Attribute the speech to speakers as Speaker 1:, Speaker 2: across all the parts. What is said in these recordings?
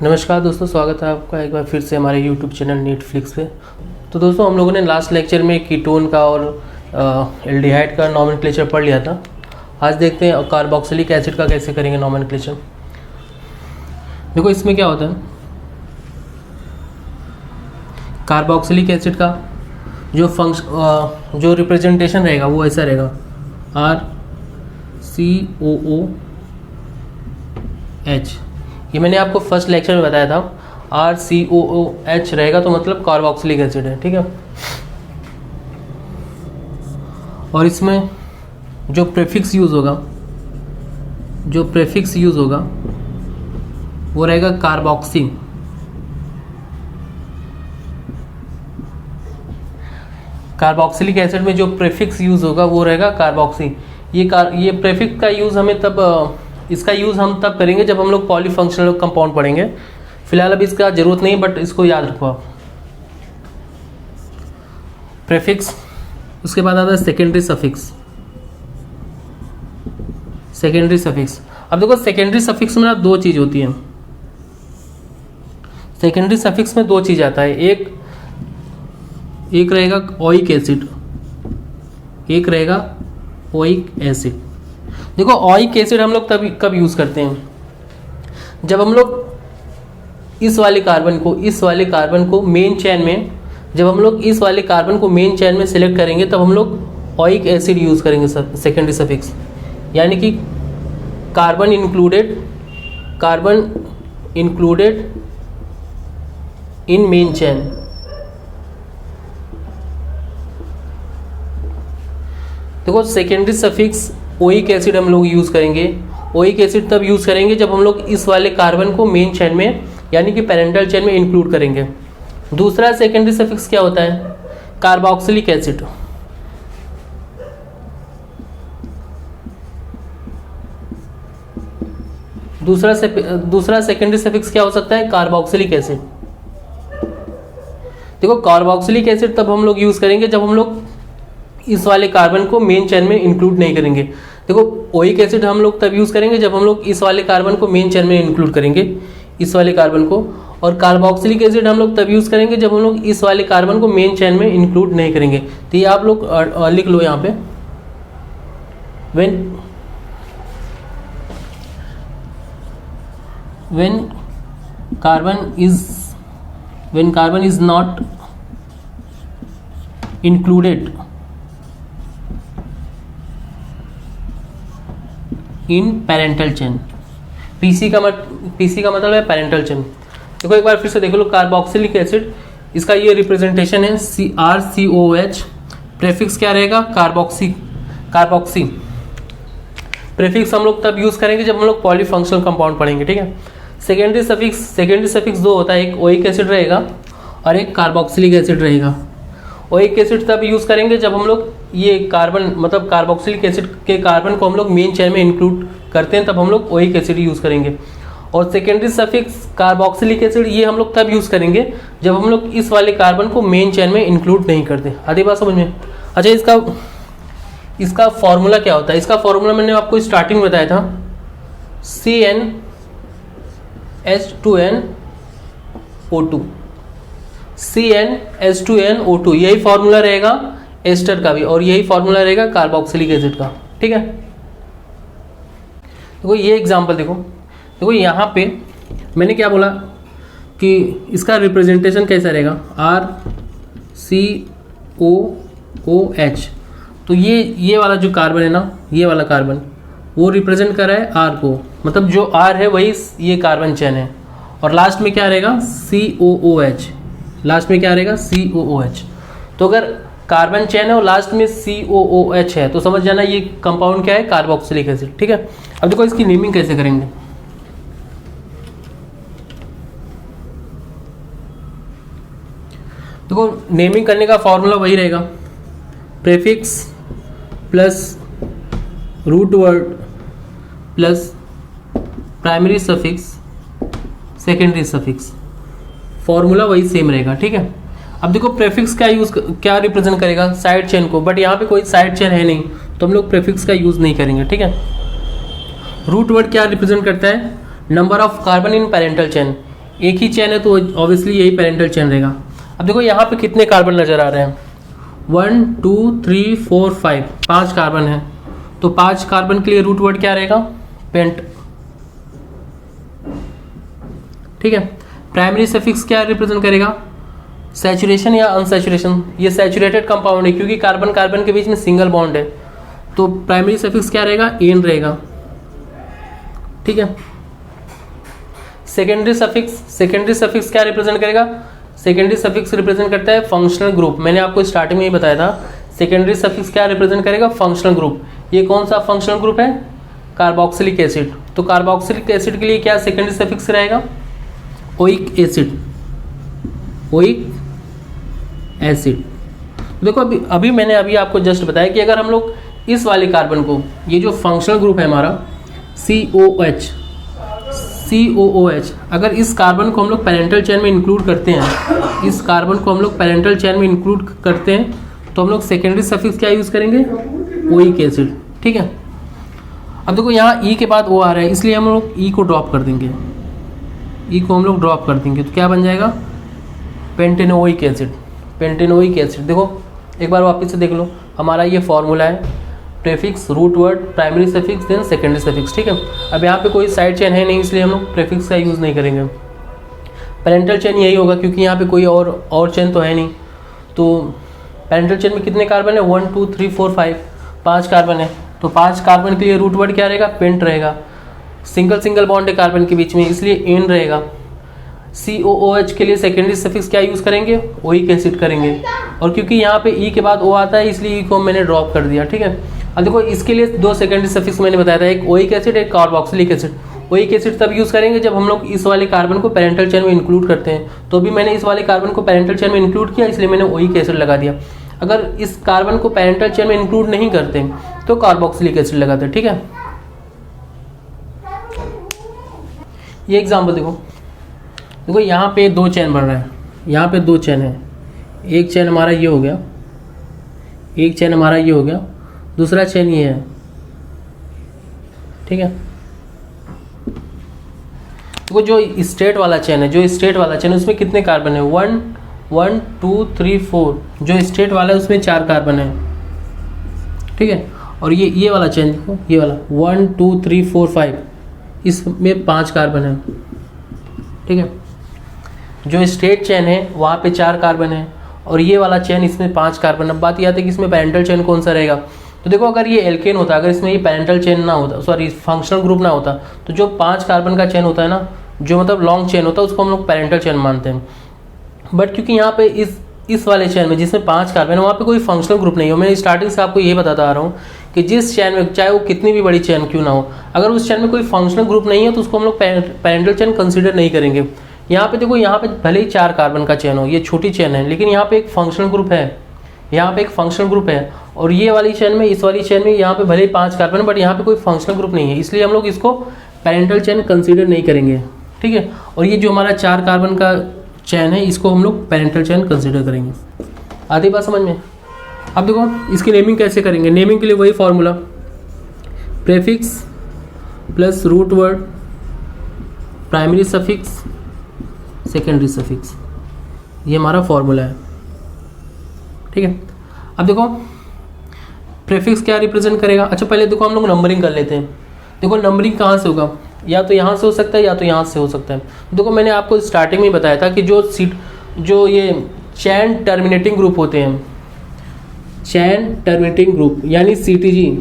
Speaker 1: नमस्कार दोस्तों, स्वागत है आपका एक बार फिर से हमारे YouTube चैनल नीटफ्लिक्स पे। तो दोस्तों, हम लोगों ने लास्ट लेक्चर में कीटोन का और एल्डिहाइड का नॉमेनक्लेचर पढ़ लिया था। आज देखते हैं कार्बोक्सिलिक एसिड का कैसे करेंगे नॉमेनक्लेचर। देखो इसमें क्या होता है, कार्बोक्सिलिक एसिड का जो रिप्रेजेंटेशन रहेगा वो ऐसा रहेगा, RCOOH। ये मैंने आपको फर्स्ट लेक्चर में बताया था, RCOOH रहेगा तो मतलब कार्बोक्सिलिक एसिड है, ठीक है। और इसमें जो प्रीफिक्स यूज़ होगा वो रहेगा कार्बोक्सी। कार्बोक्सिलिक एसिड में जो प्रीफिक्स यूज़ होगा वो रहेगा कार्बोक्सी। ये प्रीफिक्स का यूज़ हमें इसका यूज़ हम तब करेंगे जब हम लोग पॉलीफंक्शनल कंपाउंड पढ़ेंगे। फिलहाल अभी इसका ज़रूरत नहीं, बट इसको याद रखो आप। प्रीफिक्स, उसके बाद आता है सेकेंडरी सफिक्स। अब देखो सेकेंडरी सफिक्स में ना दो चीज़ होती है। सेकेंडरी सफिक्स में दो चीज़ आता है, एक रहेगा ओइक एसिड, एक रहेगा ओइक एसिड। देखो ओइक एसिड हम लोग तब कब यूज़ करते हैं, जब हम लोग इस वाले कार्बन को मेन चेन में, जब हम लोग इस वाले कार्बन को मेन चेन में सिलेक्ट करेंगे तब हम लोग ओइक एसिड यूज़ करेंगे सेकेंडरी सफिक्स। यानी कि carbon included in main chain. देखो सेकेंडरी सफिक्स ओइक एसिड हम लोग यूज़ करेंगे। ओइक एसिड तब यूज़ करेंगे जब हम लोग इस वाले कार्बन को मेन चेन में यानी कि पैरेंटल चेन में इंक्लूड करेंगे। दूसरा सेकेंडरी सफिक्स क्या होता है, कार्बोक्सिलिक एसिड। दूसरा सेकेंडरी सफिक्स क्या हो सकता है, कार्बोक्सिलिक एसिड। देखो कार्बोक्सिलिक एसिड तब हम लोग यूज़ करेंगे जब हम लोग इस वाले कार्बन को मेन चेन में इंक्लूड नहीं करेंगे। देखो ओइक एसिड हम लोग तब यूज़ करेंगे जब हम लोग इस वाले कार्बन को मेन चेन में इंक्लूड करेंगे, इस वाले कार्बन को। और कार्बोक्सिलिक एसिड हम लोग तब यूज़ करेंगे जब हम लोग इस वाले कार्बन को मेन चेन में इंक्लूड नहीं करेंगे। तो ये आप लोग लिख लो यहाँ पे, when carbon is not included in parental chain. PC का मतलब है पैरेंटल चेन। देखो एक बार फिर से देख लो, कार्बोक्सिलिक एसिड, इसका ये रिप्रेजेंटेशन है RCOH। प्रीफिक्स क्या रहेगा, कार्बोक्सी। प्रीफिक्स हम लोग तब यूज़ करेंगे जब हम लोग पॉलीफंक्शनल कंपाउंड पढ़ेंगे, ठीक है। सेकेंडरी सफिक्स दो होता है, एक ओइक एसिड रहेगा और एक कार्बोक्सिलिक एसिड रहेगा। ओइक एसिड तब यूज़ करेंगे जब हम लोग ये कार्बन मतलब कार्बोक्सिलिक एसिड के कार्बन को हम लोग मेन चेन में इंक्लूड करते हैं, तब हम लोग ओइक एसिड यूज़ करेंगे। और सेकेंडरी सफिक्स कार्बोक्सिलिक एसिड ये हम लोग तब यूज़ करेंगे जब हम लोग इस वाले कार्बन को मेन चेन में इंक्लूड नहीं करते। आधी बात समझ में? अच्छा, इसका फॉर्मूला क्या होता है? इसका फॉर्मूला मैंने आपको स्टार्टिंग में बताया था, CnH2nO2। यही फॉर्मूला रहेगा एस्टर का भी, और यही फॉर्मूला रहेगा कार्बोक्सिलिक एसिड का, ठीक है। देखो ये एग्जांपल देखो यहाँ पे मैंने क्या बोला कि इसका रिप्रेजेंटेशन कैसा रहेगा, RCOOH। तो ये वाला जो कार्बन है ना, ये वाला कार्बन वो रिप्रेजेंट कर रहा है R को, मतलब जो R है वही ये कार्बन चेन है। और लास्ट में क्या रहेगा, COOH। लास्ट में क्या रहेगा, COOH। तो अगर कार्बन चेन है और लास्ट में COOH है तो समझ जाना ये कंपाउंड क्या है, कार्बोक्सिलिक एसिड, ठीक है। अब देखो इसकी नेमिंग कैसे करेंगे। देखो नेमिंग करने का फॉर्मूला वही रहेगा, prefix plus root word plus primary suffix secondary suffix, formula वही सेम रहेगा, ठीक है। अब देखो प्रीफिक्स क्या रिप्रेजेंट करेगा, साइड चेन को, बट यहाँ पे कोई साइड चेन है नहीं तो हम लोग प्रीफिक्स का यूज़ नहीं करेंगे, ठीक है। रूट वर्ड क्या रिप्रेजेंट करता है, number of carbon in parental chain. एक ही चेन है तो ऑब्वियसली यही पेरेंटल चेन रहेगा। अब देखो यहाँ पे कितने कार्बन नजर आ रहे हैं, 1 2 3 4 5, 5 कार्बन है। तो 5 कार्बन के लिए रूट वर्ड क्या रहेगा, पेंट। ठीक है, प्राइमरी सफिक्स क्या रिप्रेजेंट करेगा, सैचुरेशन या अनसैचुरेशन। ये सैचुरेटेड कंपाउंड है क्योंकि कार्बन कार्बन के बीच में सिंगल बॉन्ड है, तो प्राइमरी सफिक्स क्या रहेगा, एन रहेगा। ठीक है, सेकेंडरी सफिक्स क्या रिप्रेजेंट करेगा, सेकेंडरी सफिक्स रिप्रेजेंट करता है फंक्शनल ग्रुप। मैंने आपको स्टार्टिंग में ही बताया था, सेकेंडरी सफिक्स क्या रिप्रेजेंट करेगा, फंक्शनल ग्रुप। ये कौन सा फंक्शनल ग्रुप है, कार्बोक्सिलिक एसिड। तो कार्बोक्सिलिक एसिड के लिए क्या सेकेंडरी सफिक्स रहेगा, ओइक एसिड, ओइक एसिड। देखो अभी मैंने आपको जस्ट बताया कि अगर हम लोग इस वाले कार्बन को, ये जो फंक्शनल ग्रुप है हमारा COOH, अगर इस कार्बन को हम लोग पेरेंटल चेन में इंक्लूड करते हैं, इस कार्बन को हम लोग पेरेंटल चेन में इंक्लूड करते हैं, तो हम लोग सेकेंडरी सफिक्स क्या यूज़ करेंगे, ओइक एसिड। ठीक है, अब देखो यहाँ ई के बाद ओ आ रहा है, इसलिए हम लोग ई को ड्रॉप कर देंगे, ई को हम लोग ड्रॉप कर देंगे, तो क्या बन जाएगा, पेंटेनोइक एसिड। पेंटेनोइक एसिड देखो एक बार वापस से देख लो, हमारा ये फॉर्मूला है, prefix, root word, primary suffix, then secondary suffix. ठीक है, अब यहाँ पे कोई साइड चेन है नहीं, इसलिए हम लोग प्रेफिक्स का यूज़ नहीं करेंगे। पेरेंटल चेन यही होगा क्योंकि यहाँ पे कोई और चेन तो है नहीं। तो पेरेंटल चेन में कितने कार्बन है, 1 2 3 4 5, 5 कार्बन है। तो 5 कार्बन के लिए रूट वर्ड क्या रहेगा, पेंट रहेगा। सिंगल बॉन्ड है कार्बन के बीच में, इसलिए एन रहेगा। COOH के लिए सेकेंडरी सफिक्स क्या यूज़ करेंगे, ओइक एसिड करेंगे। और क्योंकि यहाँ पे ई के बाद ओ आता है, इसलिए ई को मैंने ड्रॉप कर दिया। ठीक है, अब देखो इसके लिए 2 सेकेंडरी सफिक्स मैंने बताया था, एक ओइक एसिड, एक कार्बोक्सिलिक एसिड। ओइक एसिड तब यूज़ करेंगे जब हम लोग इस वाले कार्बन को पेरेंटल चेन में इंक्लूड करते हैं। तो भी मैंने इस वाले कार्बन को पेरेंटल चेन में इंक्लूड किया, इसलिए मैंने ओइक एसिड लगा दिया। अगर इस कार्बन को पेरेंटल चेन में इंक्लूड नहीं करते तो कार्बोक्सिलिक एसिड लगाते। ठीक है, ये एग्जाम्पल देखो यहाँ पे 2 चेन बन रहा है, यहाँ पे 2 चेन है, एक चेन हमारा ये हो गया, एक चेन हमारा ये हो गया, दूसरा चेन ये है। ठीक है, देखो जो स्ट्रेट वाला चेन है, उसमें कितने कार्बन है, 1 1 2 3 4। जो स्ट्रेट वाला है उसमें 4 कार्बन है। ठीक है, और ये वाला चेन देखो, ये वाला 1 2 3 4 5, इसमें 5 कार्बन है। ठीक है, जो स्ट्रेट चेन है वहाँ पे 4 कार्बन है, और ये वाला चेन इसमें 5 कार्बन। अब बात यह आती है कि इसमें पेरेंटल चेन कौन सा रहेगा। तो देखो अगर ये एल्केन होता, अगर इसमें ये पेरेंटल चेन ना होता, सॉरी फंक्शनल ग्रुप ना होता, तो जो 5 कार्बन का चेन होता है ना, जो मतलब लॉन्ग चेन होता है, उसको हम लोग पेरेंटल चेन मानते हैं। बट क्योंकि यहाँ पे इस वाले चेन में जिसमें 5 कार्बन है, वहाँ पे कोई फंक्शनल ग्रुप नहीं हो। मैं स्टार्टिंग से आपको ये बताता आ रहा हूँ कि जिस चेन में, चाहे वो कितनी भी बड़ी चेन क्यों ना हो, अगर उस चेन में कोई फंक्शनल ग्रुप नहीं है तो उसको हम लोग पेरेंटल चेन कंसिडर नहीं करेंगे। यहाँ पे देखो, यहाँ पे भले ही 4 कार्बन का चेन हो, ये छोटी चेन है, लेकिन यहाँ पे एक फंक्शनल ग्रुप है, यहाँ पे एक फंक्शनल ग्रुप है। और ये वाली चेन में, इस वाली चेन में यहाँ पे भले ही 5 कार्बन है, बट यहाँ पे कोई फंक्शनल ग्रुप नहीं है, इसलिए हम लोग इसको पेरेंटल चेन कंसिडर नहीं करेंगे। ठीक है, और ये जो हमारा 4 कार्बन का चेन है, इसको हम लोग पेरेंटल चेन कंसिडर करेंगे। आधी बात समझ में। अब देखो इसकी नेमिंग कैसे करेंगे। नेमिंग के लिए वही formula, prefix plus root word, primary suffix, secondary suffix, ये हमारा फॉर्मूला है। ठीक है, अब देखो प्रेफिक्स क्या रिप्रेजेंट करेगा। अच्छा पहले देखो हम लोग नंबरिंग कर लेते हैं। देखो नंबरिंग कहाँ से होगा, या तो यहाँ से हो सकता है या तो यहाँ से हो सकता है। देखो मैंने आपको स्टार्टिंग में बताया था कि जो ये चैन टर्मिनेटिंग ग्रुप होते हैं, चैन टर्मिनेटिंग ग्रुप यानी CTG,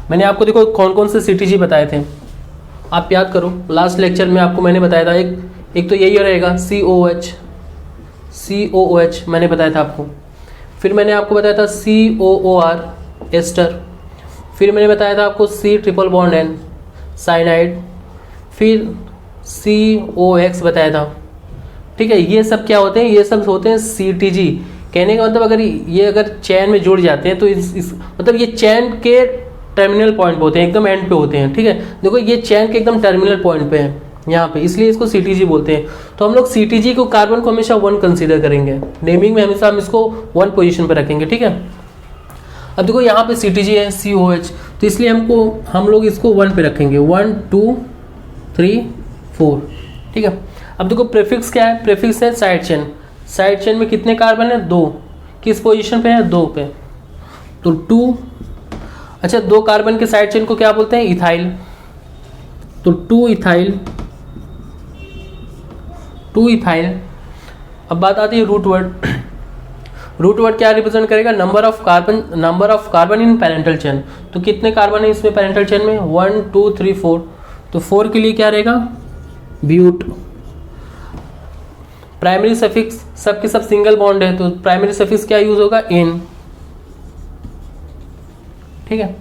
Speaker 1: मैंने आपको देखो कौन कौन से CTG बताए थे, आप याद करो। लास्ट लेक्चर में आपको मैंने बताया था, एक तो यही रहेगा COOH मैंने बताया था आपको। फिर मैंने आपको बताया था COOR एस्टर। फिर मैंने बताया था आपको C triple bond N cyanide. फिर COX बताया था। ठीक है, ये सब क्या होते हैं, ये सब होते हैं CTG। कहने का मतलब अगर चैन में जुड़ जाते हैं तो इस मतलब ये चैन के टर्मिनल पॉइंट पे होते हैं, एकदम एंड पे होते हैं। ठीक है, देखो ये चैन के एकदम टर्मिनल पॉइंट पे है यहाँ पे, इसलिए इसको CTG बोलते हैं। तो हम लोग CTG को कार्बन को हमेशा 1 कंसीडर करेंगे, नेमिंग में हमेशा हम इसको 1 पोजीशन पे रखेंगे। ठीक है, अब देखो यहाँ पे CTG है COH, तो इसलिए हम लोग इसको 1 पे रखेंगे, 1 2 3 4। ठीक है, अब देखो प्रीफिक्स क्या है, प्रीफिक्स है साइड चेन। साइड चेन में कितने कार्बन है, 2। किस पोजीशन पे है, 2 पे, तो 2। अच्छा 2 कार्बन के साइड चेन को क्या बोलते हैं, इथाइल, तो 2 इथाइल, 2 इथाइल। अब बात आती है रूट वर्ड। रूट वर्ड क्या रिप्रेजेंट करेगा, number of carbon in parental chain. तो कितने कार्बन है इसमें पैरेंटल चेन में, 1 2 3 4, तो 4 के लिए क्या रहेगा, ब्यूट। प्राइमरी सफिक्स सबके सब सिंगल बॉन्ड है, तो प्राइमरी सफिक्स क्या यूज होगा, इन, ठीक है।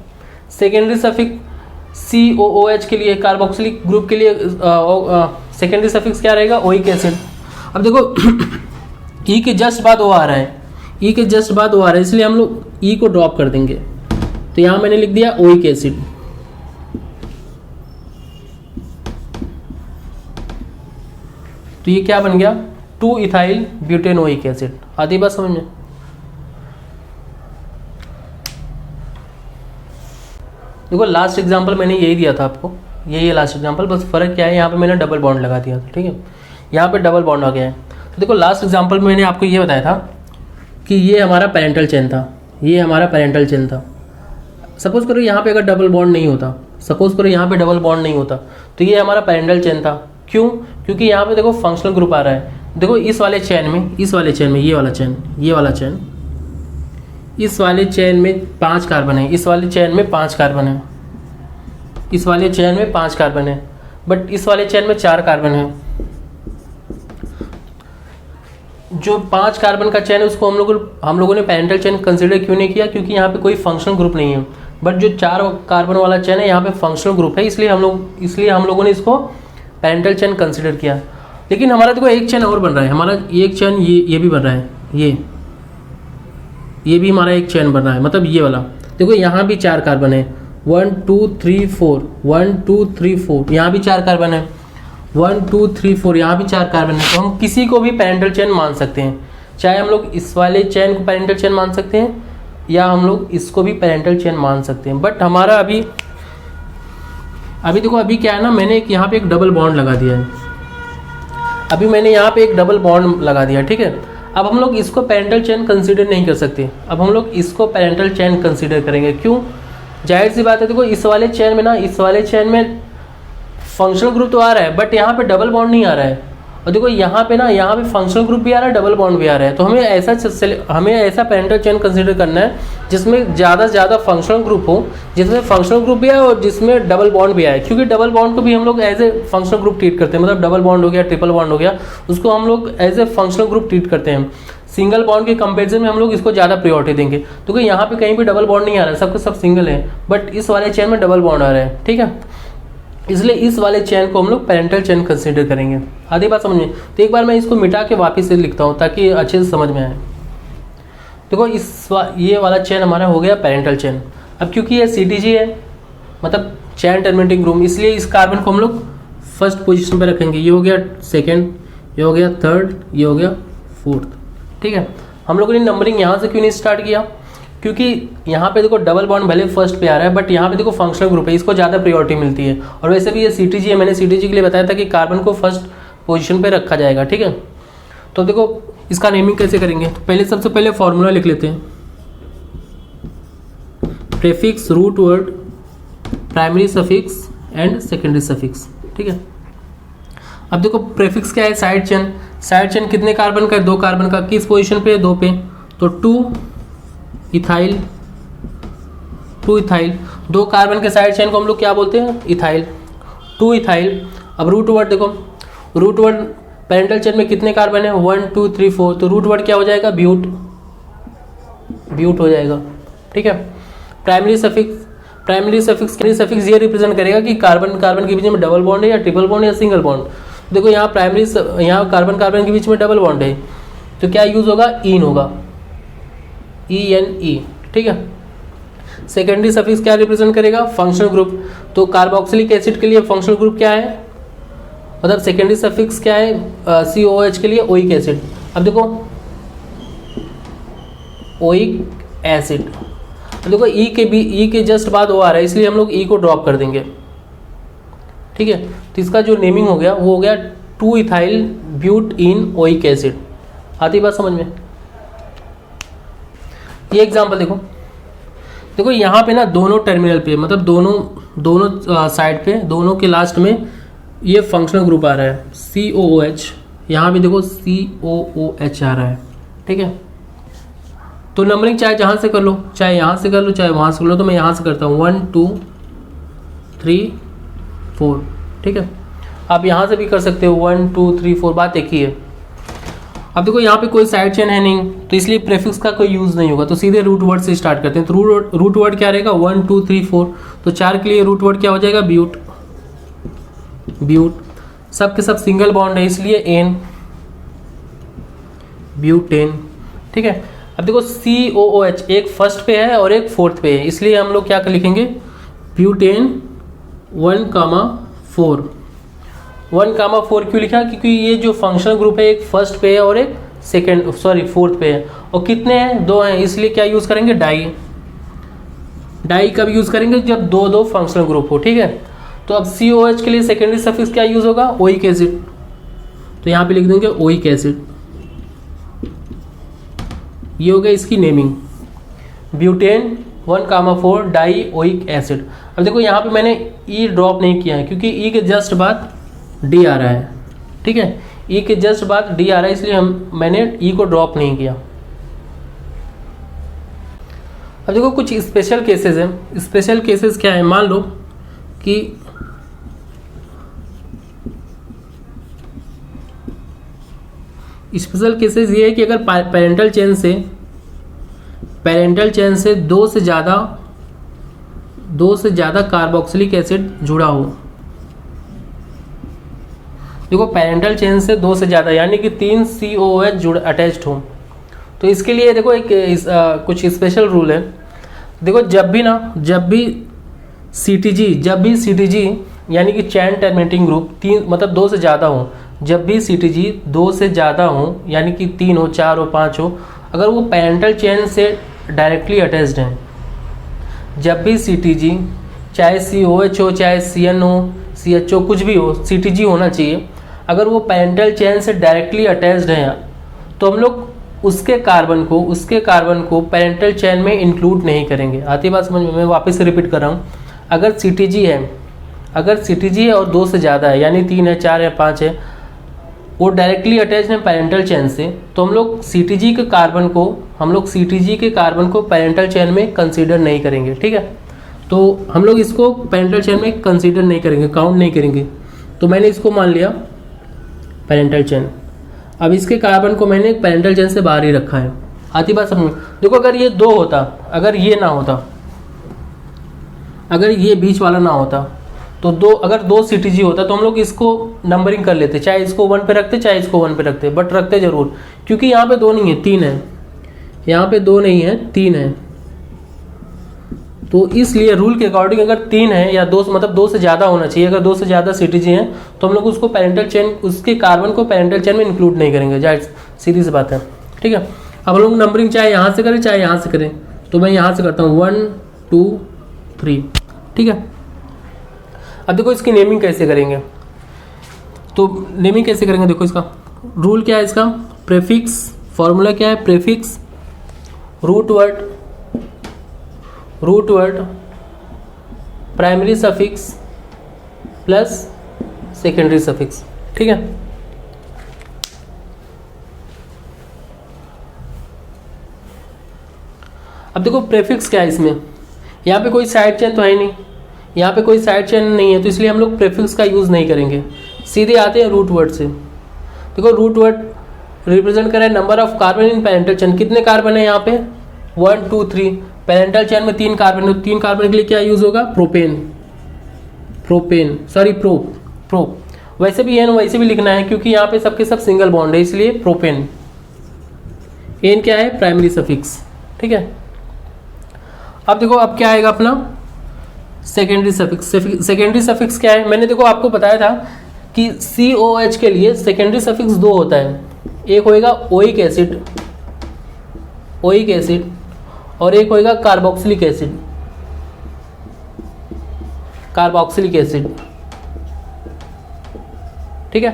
Speaker 1: सेकेंडरी सफिक्स COOH के लिए, कार्बोक्सिलिक ग्रुप के लिए सेकेंडरी सफिक्स क्या रहेगा, ओइक एसिड। अब देखो ई के जस्ट बाद ओ आ रहा है, ई के जस्ट बाद ओ आ रहा है, इसलिए हम लोग ई को ड्रॉप कर देंगे, तो यहां मैंने लिख दिया ओइक एसिड। तो ये क्या बन गया, 2 इथाइल ब्यूटेनोइक एसिड। आधी बात समझ में। देखो लास्ट एग्जांपल मैंने यही दिया था आपको, यही है लास्ट एग्जांपल, बस फर्क क्या है, यहाँ पे मैंने डबल बॉन्ड लगा दिया था, ठीक है, यहाँ पे डबल बॉन्ड आ गया है। तो देखो लास्ट एग्जांपल में मैंने आपको ये बताया था कि ये हमारा पेरेंटल चेन था, ये हमारा पेरेंटल चेन था। सपोज करो यहाँ पे अगर डबल बॉन्ड नहीं होता, सपोज करो यहाँ पे डबल बॉन्ड नहीं होता, तो ये हमारा पेरेंटल चेन था। क्यों, क्योंकि यहाँ पे देखो फंक्शनल ग्रुप आ रहा है। देखो इस वाले चेन में, इस वाले चेन में, ये वाला चेन, ये वाला चेन, इस वाले चेन में 5 कार्बन है, इस वाले चेन में 5 कार्बन है, इस वाले चेन में 5 कार्बन है, बट इस वाले चेन में 4 कार्बन है। जो 5 कार्बन का चेन है उसको हम लोगों ने पेरेंटल चेन कंसीडर क्यों नहीं किया, क्योंकि यहाँ पे कोई फंक्शनल ग्रुप नहीं है। बट जो 4 कार्बन वाला चेन है यहाँ पे फंक्शनल ग्रुप है, इसलिए हम लोगों ने इसको पेरेंटल चेन कंसीडर किया। लेकिन हमारा देखो एक चेन और बन रहा है, हमारा एक चेन ये भी बन रहा है, ये भी हमारा एक चेन बन रहा है, मतलब ये वाला। देखो यहाँ भी 4 कार्बन है, 1 2 3 4, 1 2 3 4, यहाँ भी 4 कार्बन है, 1 2 3 4, यहाँ भी 4 कार्बन है। तो हम किसी को भी पेरेंटल चेन मान सकते हैं, चाहे हम लोग इस वाले चेन को पेरेंटल चेन मान सकते हैं या हम लोग इसको भी पेरेंटल चेन मान सकते हैं। बट हमारा अभी देखो अभी क्या है ना, मैंने यहाँ पे एक डबल बॉन्ड लगा दिया है, अभी मैंने यहाँ पे एक डबल बॉन्ड लगा दिया, ठीक है। अब हम लोग इसको पेरेंटल चेन कंसीडर नहीं कर सकते, अब हम लोग इसको पेरेंटल चेन कंसीडर करेंगे। क्यों, जाहिर सी बात है, देखो इस वाले चेन में ना, इस वाले चेन में फंक्शनल ग्रुप तो आ रहा है, बट यहाँ पे डबल बॉन्ड नहीं आ रहा है। और देखो यहाँ पे ना, यहाँ पे फंक्शनल ग्रुप भी आ रहा है, डबल बॉन्ड भी आ रहा है। तो हमें ऐसा पेरेंटल चेन कंसीडर करना है जिसमें ज़्यादा से ज़्यादा फंक्शनल ग्रुप हो, जिसमें फंक्शनल ग्रुप भी आए और जिसमें डबल बॉन्ड भी आए। क्योंकि डबल बॉन्ड को भी हम लोग as a functional group treat करते हैं, मतलब डबल बॉन्ड हो गया, ट्रिपल बॉन्ड हो गया, उसको हम लोग as a functional group treat करते हैं। सिंगल बॉन्ड के कंपेरिजन में हम लोग इसको ज़्यादा प्रायोरिटी देंगे। तो यहाँ पे कहीं भी डबल बॉन्ड नहीं आ रहा है, सबके सब सिंगल है, बट इस वाले चेन में डबल बॉन्ड आ रहा है, ठीक है। इसलिए इस वाले चेन को हम लोग पेरेंटल चेन कंसीडर करेंगे। आधी बात समझ में। तो एक बार मैं इसको मिटा के वापस से लिखता हूँ ताकि अच्छे से समझ में आए। देखो ये वाला चेन हमारा हो गया पेरेंटल चेन। अब क्योंकि ये CTG है, मतलब चेन टर्मिनेटिंग ग्रुप, इसलिए इस कार्बन को हम लोग फर्स्ट पोजीशन पे रखेंगे। ये हो गया सेकेंड, ये हो गया थर्ड, ये हो गया फोर्थ, ठीक है। हम लोगों ने नंबरिंग यहाँ से क्यों नहीं स्टार्ट किया, क्योंकि यहाँ पे देखो डबल बॉन्ड भले फर्स्ट पे आ रहा है, बट यहाँ पे देखो फंक्शनल ग्रुप है, इसको ज़्यादा प्रायोरिटी मिलती है। और वैसे भी ये CTG है, मैंने CTG के लिए बताया था कि कार्बन को फर्स्ट पोजीशन पे रखा जाएगा, ठीक है। तो देखो इसका नेमिंग कैसे करेंगे, तो पहले सबसे पहले फॉर्मूला लिख लेते हैं। Prefix, root word, primary suffix and secondary suffix, ठीक है। अब देखो प्रीफिक्स क्या है, साइड चेन। साइड चेन कितने कार्बन का है, 2 कार्बन का। किस पोजीशन पे है, 2 पे, तो 2 इथाइल, 2 इथाइल। 2 कार्बन के साइड चेन को हम लोग क्या बोलते हैं, इथाइल, 2 इथाइल। अब रूट वर्ड देखो, रूट वर्ड पेरेंटल चेन में कितने कार्बन है, 1 2 3 4, तो रूट वर्ड क्या हो जाएगा, ब्यूट, ब्यूट हो जाएगा, ठीक है। प्राइमरी सफिक्स ये रिप्रेजेंट करेगा कि कार्बन कार्बन के बीच में डबल बॉन्ड है या ट्रिपल बॉन्ड या सिंगल बॉन्ड। देखो यहाँ यहाँ कार्बन कार्बन के बीच में डबल बॉन्ड है, तो क्या यूज होगा, इन होगा, ENE, ठीक है। सेकेंडरी सफिक्स क्या रिप्रेजेंट करेगा, फंक्शनल ग्रुप। तो कार्बोक्सिलिक एसिड के लिए फंक्शनल ग्रुप क्या है, मतलब सेकेंडरी सफिक्स क्या है, COOH के लिए ओइक एसिड। अब देखो ओइक एसिड, अब देखो E के जस्ट बाद वो आ रहा है, इसलिए हम लोग E को ड्रॉप कर देंगे, ठीक है। तो इसका जो नेमिंग हो गया वो हो गया 2 इथाइल ब्यूटीन ओइक एसिड। आती बात समझ में? ये एग्जांपल देखो, देखो यहाँ पे ना दोनों टर्मिनल पे, मतलब दोनों साइड पे, दोनों के लास्ट में ये फंक्शनल ग्रुप आ रहा है COOH। यहाँ भी देखो COOH आ रहा है, ठीक है। तो नंबरिंग चाहे जहाँ से कर लो, चाहे यहाँ से कर लो, चाहे वहाँ से कर लो। तो मैं यहाँ से करता हूँ 1 2 3 4, ठीक है। आप यहाँ से भी कर सकते हो 1 2 3 4, बात एक ही है। अब देखो यहाँ पे कोई साइड चेन है नहीं, तो इसलिए प्रेफिक्स का कोई यूज़ नहीं होगा, तो सीधे रूट वर्ड से स्टार्ट करते हैं। तो रूट वर्ड क्या रहेगा 1 2 3 4, तो 4 के लिए रूट वर्ड क्या हो जाएगा ब्यूट। सब के सब सिंगल बॉन्ड है, इसलिए एन, ब्यूटेन, ठीक है। अब देखो COOH एक फर्स्ट पे है और एक फोर्थ पे है, इसलिए हम लोग क्या कर लिखेंगे ब्यूटेन 1,4। 1,4 क्यों लिखा? क्योंकि ये जो फंक्शनल ग्रुप है एक फर्स्ट पे है और एक फोर्थ पे है, और कितने हैं 2 हैं, इसलिए क्या यूज़ करेंगे डाई। डाई कब यूज़ करेंगे? जब दो फंक्शनल ग्रुप हो, ठीक है। तो अब COH के लिए सेकेंडरी सफिक्स क्या यूज़ होगा? ओइक एसिड, तो यहाँ पे लिख देंगे ओइक एसिड। ये हो गया इसकी naming, butane 1,4 die oic acid. अब देखो यहाँ पे मैंने E ड्रॉप नहीं किया है, क्योंकि E के जस्ट बाद D आ रहा है, ठीक है। E के जस्ट बाद D आ रहा है, इसलिए मैंने E को ड्रॉप नहीं किया। अब देखो कुछ स्पेशल केसेस हैं। स्पेशल केसेस क्या है? मान लो कि स्पेशल केसेस ये है कि अगर पेरेंटल चेन से दो से ज़्यादा कार्बोक्सिलिक एसिड जुड़ा हो। देखो पेरेंटल चेन से 2 से ज़्यादा, यानी कि 3 COOH अटैच्ड हो, तो इसके लिए देखो कुछ स्पेशल रूल है। देखो जब भी CTG यानी कि चैन टर्मिनेटिंग ग्रुप 3 मतलब 2 से ज़्यादा हो, जब भी CTG 2 से ज़्यादा हो, यानी कि 3 हो, 4 हो, 5 हो, अगर वो पेरेंटल चेन से डायरेक्टली अटैच्ड हैं, जब भी CTG चाहे COH हो, चाहे CN हो, CH हो, कुछ भी हो, CTG होना चाहिए। अगर वो पेरेंटल चेन से डायरेक्टली अटैच्ड हैं, तो हम लोग उसके कार्बन को पेरेंटल चेन में इंक्लूड नहीं करेंगे। आती बात समझ में? मैं वापस से रिपीट कर रहा हूँ। अगर CTG है और 2 से ज़्यादा है, यानी 3 है, 4 है, 5 है, वो डायरेक्टली अटैच्ड है पेरेंटल चेन से, तो हम लोग CTG के कार्बन को पेरेंटल चेन में कंसीडर नहीं करेंगे, ठीक है। तो हम लोग इसको पेरेंटल चेन में कंसीडर नहीं करेंगे, काउंट नहीं करेंगे। तो मैंने इसको मान लिया पेरेंटल चेन। अब इसके कार्बन को मैंने पेरेंटल चेन से बाहर ही रखा है। आती बात समझ में? देखो अगर ये 2 होता, अगर ये ना होता, अगर ये बीच वाला ना होता, तो अगर 2 CTG होता तो हम लोग इसको नंबरिंग कर लेते, चाहे इसको 1 पे रखते, चाहे इसको 1 पे रखते, बट रखते जरूर, क्योंकि यहाँ पे 2 नहीं है, 3 है। यहाँ पे 2 नहीं है, 3 है। तो इसलिए रूल के अकॉर्डिंग अगर 3 है या 2, मतलब 2 से ज़्यादा होना चाहिए। अगर 2 से ज़्यादा CTG हैं तो हम लोग उसको पेरेंटल चेन, उसके कार्बन को पेरेंटल चेन में इंक्लूड नहीं करेंगे, जाहिर सीधी सी बात है, ठीक है। अब हम लोग नंबरिंग चाहे यहाँ से करें चाहे यहाँ से करें, तो मैं यहाँ से करता हूँ 1 2 3, ठीक है। अब देखो इसकी नेमिंग कैसे करेंगे, तो नेमिंग कैसे करेंगे, देखो इसका रूल क्या है, इसका प्रेफिक्स, फॉर्मूला क्या है, prefix root word primary suffix plus secondary suffix, ठीक है। अब देखो प्रेफिक्स क्या है इसमें, यहाँ पे कोई साइड चेन तो है नहीं, यहाँ पे कोई साइड चेन नहीं है, तो इसलिए हम लोग प्रेफिक्स का यूज़ नहीं करेंगे, सीधे आते हैं रूट वर्ड से। देखो रूट वर्ड रिप्रेजेंट कर रहा है number of carbon in parental chain. कितने कार्बन है यहाँ पे 1 2 3, पेरेंटल चेन में 3 कार्बन है, 3 कार्बन के लिए क्या यूज़ होगा प्रो। वैसे भी एन वैसे भी लिखना है, क्योंकि यहाँ पे सबके सब सिंगल बॉन्ड है, इसलिए प्रोपेन। एन क्या है, प्राइमरी सफिक्स, ठीक है। अब देखो अब क्या आएगा अपना सेकेंडरी सफिक्स। सेकेंडरी सफिक्स क्या है, मैंने देखो आपको बताया था कि COH के लिए सेकेंडरी सफिक्स 2 होता है, एक होएगा ओइक एसिड और एक होएगा कार्बोक्सिलिक एसिड, ठीक है।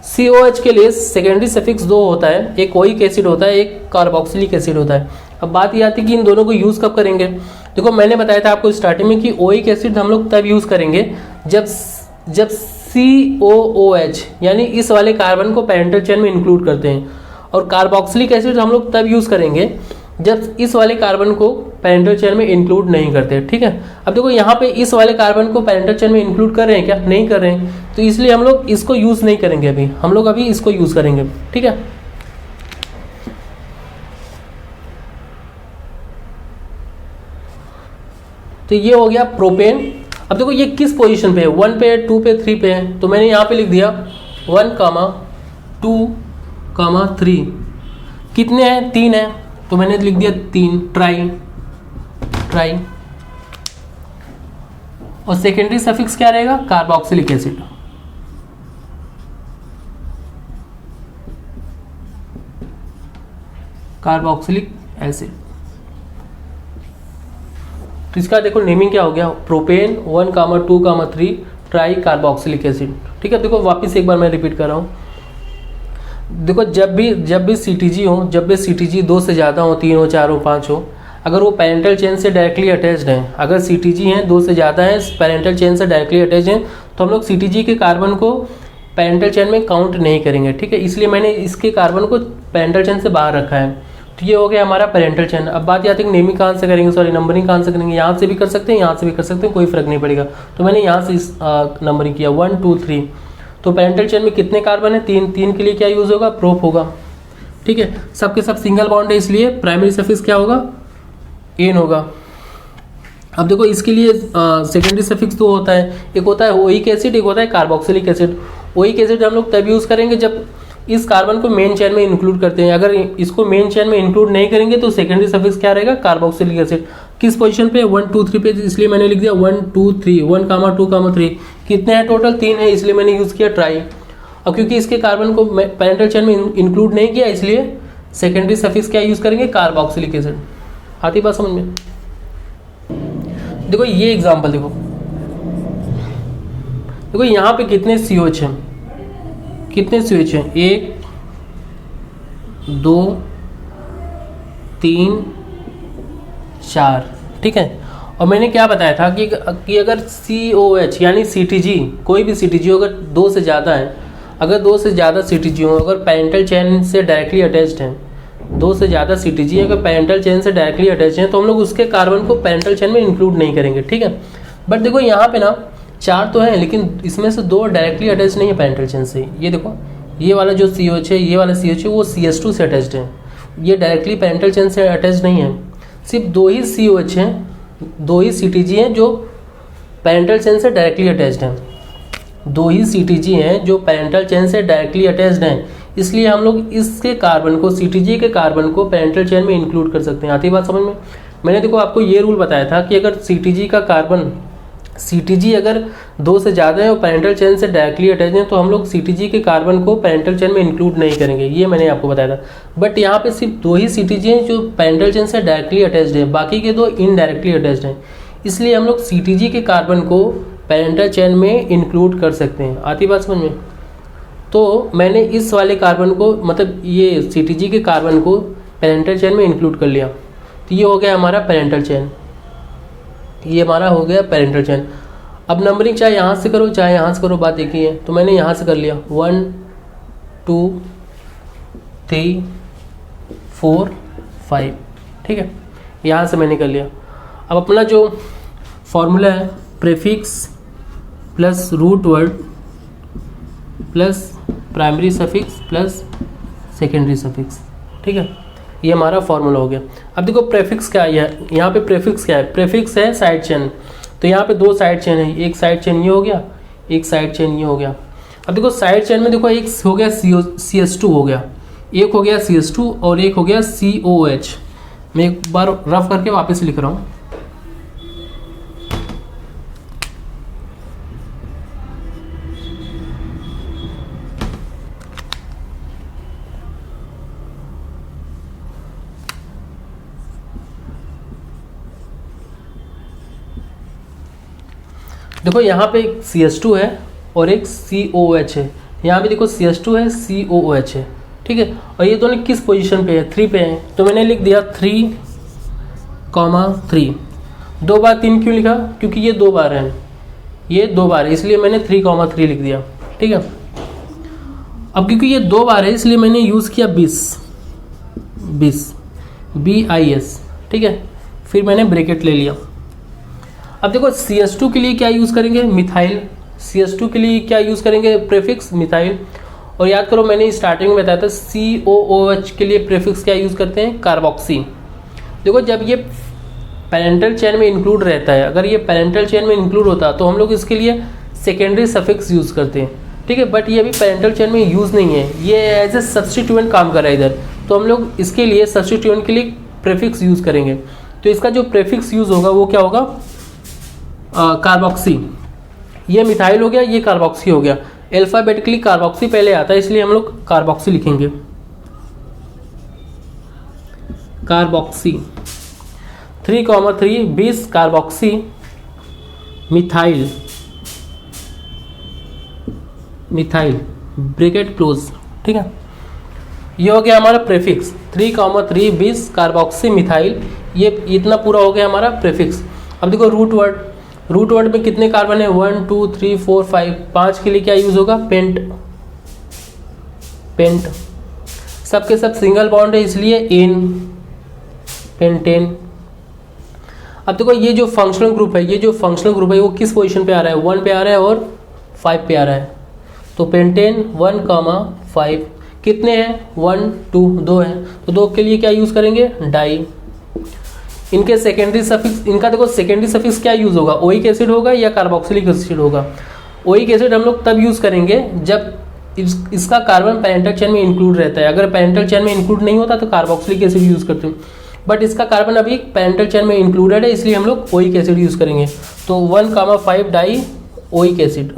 Speaker 1: COH के लिए सेकेंडरी सफिक्स दो होता है, एक ओइक एसिड होता है, एक कार्बोक्सिलिक एसिड होता है। अब बात ये आती है कि इन दोनों को यूज़ कब करेंगे। देखो मैंने बताया था आपको स्टार्टिंग में कि ओइक एसिड हम लोग तब यूज़ करेंगे जब COOH यानी इस वाले कार्बन को पेरेंटल चेन में इंक्लूड करते हैं, और कार्बोक्सिलिक एसिड हम लोग तब यूज़ करेंगे जब इस वाले कार्बन को पेरेंटल चेन में इंक्लूड नहीं करते। ठीक है, अब देखो यहाँ पे इस वाले कार्बन को पेरेंटल चेन में इंक्लूड कर रहे हैं क्या, नहीं कर रहे हैं, तो इसलिए हम लोग इसको यूज़ नहीं करेंगे अभी, हम लोग अभी इसको यूज़ करेंगे। ठीक है, तो ये हो गया प्रोपेन। अब देखो ये किस पोजीशन पे है, 1 पे, 2 पे, 3 पे है, तो मैंने यहाँ पे लिख दिया 1, 2, 3। कितने हैं, 3 है, तो मैंने लिख दिया 3, ट्राई। और सेकेंडरी सफिक्स क्या रहेगा, कार्बोक्सिलिक एसिड। कार्बोक्सिलिक एसिड, तो इसका देखो नेमिंग क्या हो गया, प्रोपेन 1, 2, 3 ट्राई कार्बोक्सिलिक एसिड। ठीक है, देखो वापस एक बार मैं रिपीट कर रहा हूँ। देखो जब भी CTG हो, जब भी CTG 2 से ज़्यादा हो, 3 हो, 4 हो, 5 हो, अगर वो पेरेंटल चेन से डायरेक्टली अटैच्ड हैं, अगर CTG हैं 2 से ज़्यादा हैं, पेरेंटल चेन से डायरेक्टली अटैच हैं, तो हम लोग CTG के कार्बन को पेरेंटल चेन में काउंट नहीं करेंगे। ठीक है, इसलिए मैंने इसके कार्बन को पेरेंटल चेन से बाहर रखा है। तो ये हो गया हमारा पेरेंटल चेन। अब बात आती है नेमिंग कहाँ से करेंगे, सॉरी नंबरिंग कहाँ से करेंगे, यहाँ से भी कर सकते हैं, यहाँ से भी कर सकते हैं, कोई फर्क नहीं पड़ेगा। तो मैंने यहाँ से नंबरिंग किया 1, 2, 3। तो पेरेंटल चेन में कितने कार्बन है, 3 के लिए क्या यूज़ होगा, प्रोप होगा। ठीक है, सबके सब सिंगल बॉन्ड है, इसलिए प्राइमरी सफिक्स क्या होगा, एन होगा। अब देखो इसके लिए सेकेंडरी सफिक्स दो होता है, एक होता है ओइक एसिड, एक होता है कार्बोक्सिलिक एसिड। ओइक एसिड हम लोग तब यूज़ करेंगे जब इस कार्बन को मेन चेन में इंक्लूड करते हैं, अगर इसको मेन चेन में इंक्लूड नहीं करेंगे तो सेकेंडरी सफिक्स क्या रहेगा, कार्बोक्सिलिक एसिड। किस पोजीशन पे, 1, 2, 3 पे, इसलिए मैंने लिख दिया 1, 2, 3, 1, 2, 3। कितने हैं टोटल, 3 है, इसलिए मैंने यूज़ किया ट्राई। अब क्योंकि इसके कार्बन को पेरेंटल चेन में इंक्लूड नहीं किया, इसलिए सेकेंडरी सफिक्स क्या यूज़ करेंगे, कार्बोक्सिलिक एसिड। आती बात समझ में। देखो ये एग्जाम्पल देखो यहाँ पे कितने COH हैं, कितने COH हैं, 1, 2, 3, 4। ठीक है, और मैंने क्या बताया था कि अगर COH यानी CTG, कोई भी CTG अगर 2 से ज़्यादा है, अगर 2 से ज़्यादा CTG हो, अगर पेरेंटल चेन से डायरेक्टली अटैच्ड हैं, 2 से ज़्यादा CTG अगर पेरेंटल चेन से डायरेक्टली अटैच हैं, तो हम लोग उसके कार्बन को पेरेंटल चेन में इंक्लूड नहीं करेंगे। ठीक है, बट देखो यहाँ पे ना 4 तो हैं, लेकिन इसमें से 2 डायरेक्टली अटैच नहीं है पेरेंटल चेन से। ये देखो ये वाला जो COH है, ये वाला COH है, वो CS2 से अटैच्ड है, ये डायरेक्टली पेरेंटल चेन से अटैच नहीं है। सिर्फ 2 ही COH हैं, 2 ही CTG हैं जो पेरेंटल चेन से डायरेक्टली अटैच्ड हैं, 2 ही CTG हैं जो पेरेंटल चेन से डायरेक्टली अटैच्ड हैं, इसलिए हम लोग इसके कार्बन को, CTG के कार्बन को पेरेंटल चेन में इंक्लूड कर सकते हैं। आती बात समझ में। मैंने देखो आपको ये रूल बताया था कि अगर CTG का कार्बन, CTG अगर 2 से ज़्यादा है और पेरेंटल चेन से डायरेक्टली अटैच है, तो हम लोग CTG के कार्बन को पेरेंटल चेन में इंक्लूड नहीं करेंगे, ये मैंने आपको बताया था। बट यहाँ पे सिर्फ 2 ही CTG हैं जो पेरेंटल चेन से डायरेक्टली अटैच्ड है, बाकी के 2 इनडायरेक्टली अटैच्ड हैं, इसलिए हम लोग CTG के कार्बन को पेरेंटल चेन में इंक्लूड कर सकते हैं। आती बात समझ में। तो मैंने इस वाले कार्बन को, मतलब ये CTG के कार्बन को पेरेंटल चेन में इंक्लूड कर लिया, तो ये हो गया हमारा पेरेंटल चेन, ये हमारा हो गया पेरेंटल चेन। अब नंबरिंग चाहे यहाँ से करो चाहे यहाँ से करो, बात एक ही है। तो मैंने यहाँ से कर लिया 1, 2, 3, 4, 5। ठीक है, यहाँ से मैंने कर लिया। अब अपना जो फॉर्मूला है, prefix plus root word plus primary suffix plus secondary suffix. ठीक है, ये हमारा फॉर्मूला हो गया। अब देखो प्रीफिक्स क्या है, यहाँ पे प्रीफिक्स क्या है, प्रीफिक्स है साइड चेन। तो यहाँ पे 2 साइड चेन है, एक साइड चेन ये हो गया, एक साइड चेन ये हो गया। अब देखो साइड चेन में देखो एक हो गया CS2 हो गया, एक हो गया CS2 और एक हो गया COH। मैं एक बार रफ करके वापस लिख रहा हूँ। देखो यहाँ पे एक CS2 है और एक COH है, यहाँ पे देखो CH2 है, COOH है, ठीक है। और ये दोनों किस पोजीशन पे है, 3 पे है, तो मैंने लिख दिया 3,3। 2 बार 3 क्यों लिखा, क्योंकि ये 2 बार है, ये 2 बार है, इसलिए मैंने 3,3 लिख दिया, ठीक है। अब क्योंकि ये 2 बार है इसलिए मैंने यूज़ किया 20, BIS, ठीक है। फिर मैंने ब्रैकेट ले लिया। अब देखो CH2 के लिए क्या यूज़ करेंगे, मिथाइल। CH2 के लिए क्या यूज़ करेंगे, प्रीफिक्स मिथाइल। और याद करो मैंने स्टार्टिंग में बताया था COOH के लिए प्रीफिक्स क्या यूज़ करते हैं, कार्बोक्सी। देखो जब ये पैरेंटल चेन में इंक्लूड रहता है, अगर ये पैरेंटल चेन में इंक्लूड होता तो हम लोग इसके लिए सेकेंडरी सफिक्स यूज़ करते हैं, ठीक है। बट ये अभी पैरेंटल चेन में यूज़ नहीं है, ये एज ए सब्स्टिट्यूएंट काम कर रहा है इधर, तो हम लोग इसके लिए सब्स्टिट्यूएंट के लिए प्रीफिक्स यूज़ करेंगे। तो इसका जो प्रीफिक्स यूज़ होगा वो क्या होगा, कार्बोक्सी। ये मिथाइल हो गया, ये कार्बोक्सी हो गया। अल्फाबेटिकली कार्बोक्सी पहले आता है इसलिए हम लोग कार्बोक्सी लिखेंगे, carboxy. 3,3 20 carboxy methyl, bracket close, ठीक है। ये हो गया हमारा प्रीफिक्स 3,3 20 कार्बोक्सी मिथाइल, ये इतना पूरा हो गया हमारा प्रीफिक्स। अब देखो रूट वर्ड में कितने कार्बन है, 1 2 3 4 5, 5 के लिए क्या यूज होगा, पेंट। सबके सब सिंगल बॉन्ड है इसलिए एन, पेंटेन। अब देखो ये जो फंक्शनल ग्रुप है, वो किस पोजीशन पे आ रहा है, 1 पे आ रहा है और 5 पे आ रहा है। तो पेंटेन 1,5 कितने हैं, 1 2 2 है, तो 2 के लिए क्या यूज करेंगे, डाई। इनके सेकेंडरी सफिक्स, इनका देखो सेकेंडरी सफिक्स क्या यूज होगा, ओइक एसिड होगा या कार्बोक्सिलिक एसिड होगा। ओइक एसिड हम लोग तब यूज करेंगे जब इसका कार्बन पैरेंटल चेन में इंक्लूड रहता है। अगर पैरेंटल चेन में इंक्लूड नहीं होता तो कार्बोक्सिलिक एसिड यूज करते हैं, बट इसका कार्बन अभी पैरेंटल चेन में इंक्लूडेड है इसलिए हम लोग ओइक एसिड यूज करेंगे। तो 1,5 डाई ओइक एसिड,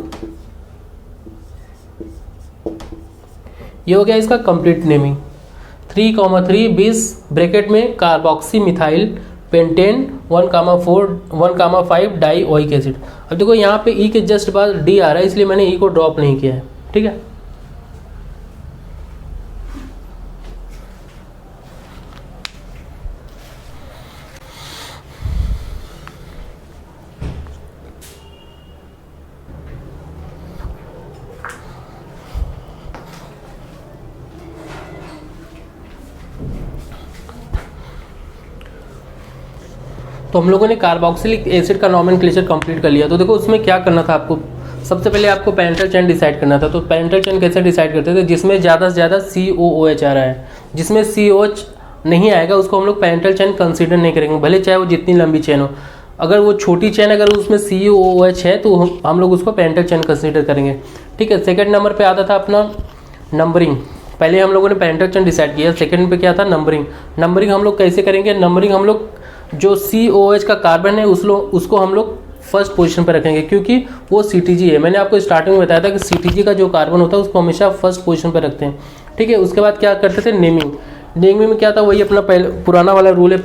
Speaker 1: ये हो गया इसका कंप्लीट नेमिंग। 3,3 20 ब्रैकेट में carboxy methyl pentane 1,5 die oic acid. अब देखो यहाँ पे ई के जस्ट बाद डी आ रहा है इसलिए मैंने ई को ड्रॉप नहीं किया है, ठीक है। तो हम लोगों ने कार्बोक्सिलिक एसिड का नॉमेनक्लेचर कंप्लीट कर लिया। तो देखो उसमें क्या करना था आपको, सबसे पहले आपको पैरेंटल चेन डिसाइड करना था। तो पैरेंटल चेन कैसे डिसाइड करते थे, जिसमें ज़्यादा से ज़्यादा COOH आ रहा है, जिसमें COH नहीं आएगा उसको हम लोग पैरेंटल चेन कंसीडर नहीं करेंगे, भले चाहे वो जितनी लंबी चेन हो। अगर वो छोटी चेन अगर उसमें COOH है तो हम लोग उसको पैरेंटल चेन कंसीडर करेंगे, ठीक है। सेकेंड नंबर पर आता था अपना नंबरिंग। पहले हम लोगों ने पैरेंटल चेन डिसाइड किया, सेकेंड पे क्या था, नंबरिंग हम लोग कैसे करेंगे, नंबरिंग हम लोग जो COH का कार्बन है उसको हम लोग फर्स्ट पोजीशन पर रखेंगे क्योंकि वो CTG है। मैंने आपको स्टार्टिंग में बताया था कि CTG का जो कार्बन होता है उसको हमेशा फर्स्ट पोजीशन पर रखते हैं, ठीक है। उसके बाद क्या करते थे, नेमिंग में क्या था, वही अपना पुराना वाला रूल है,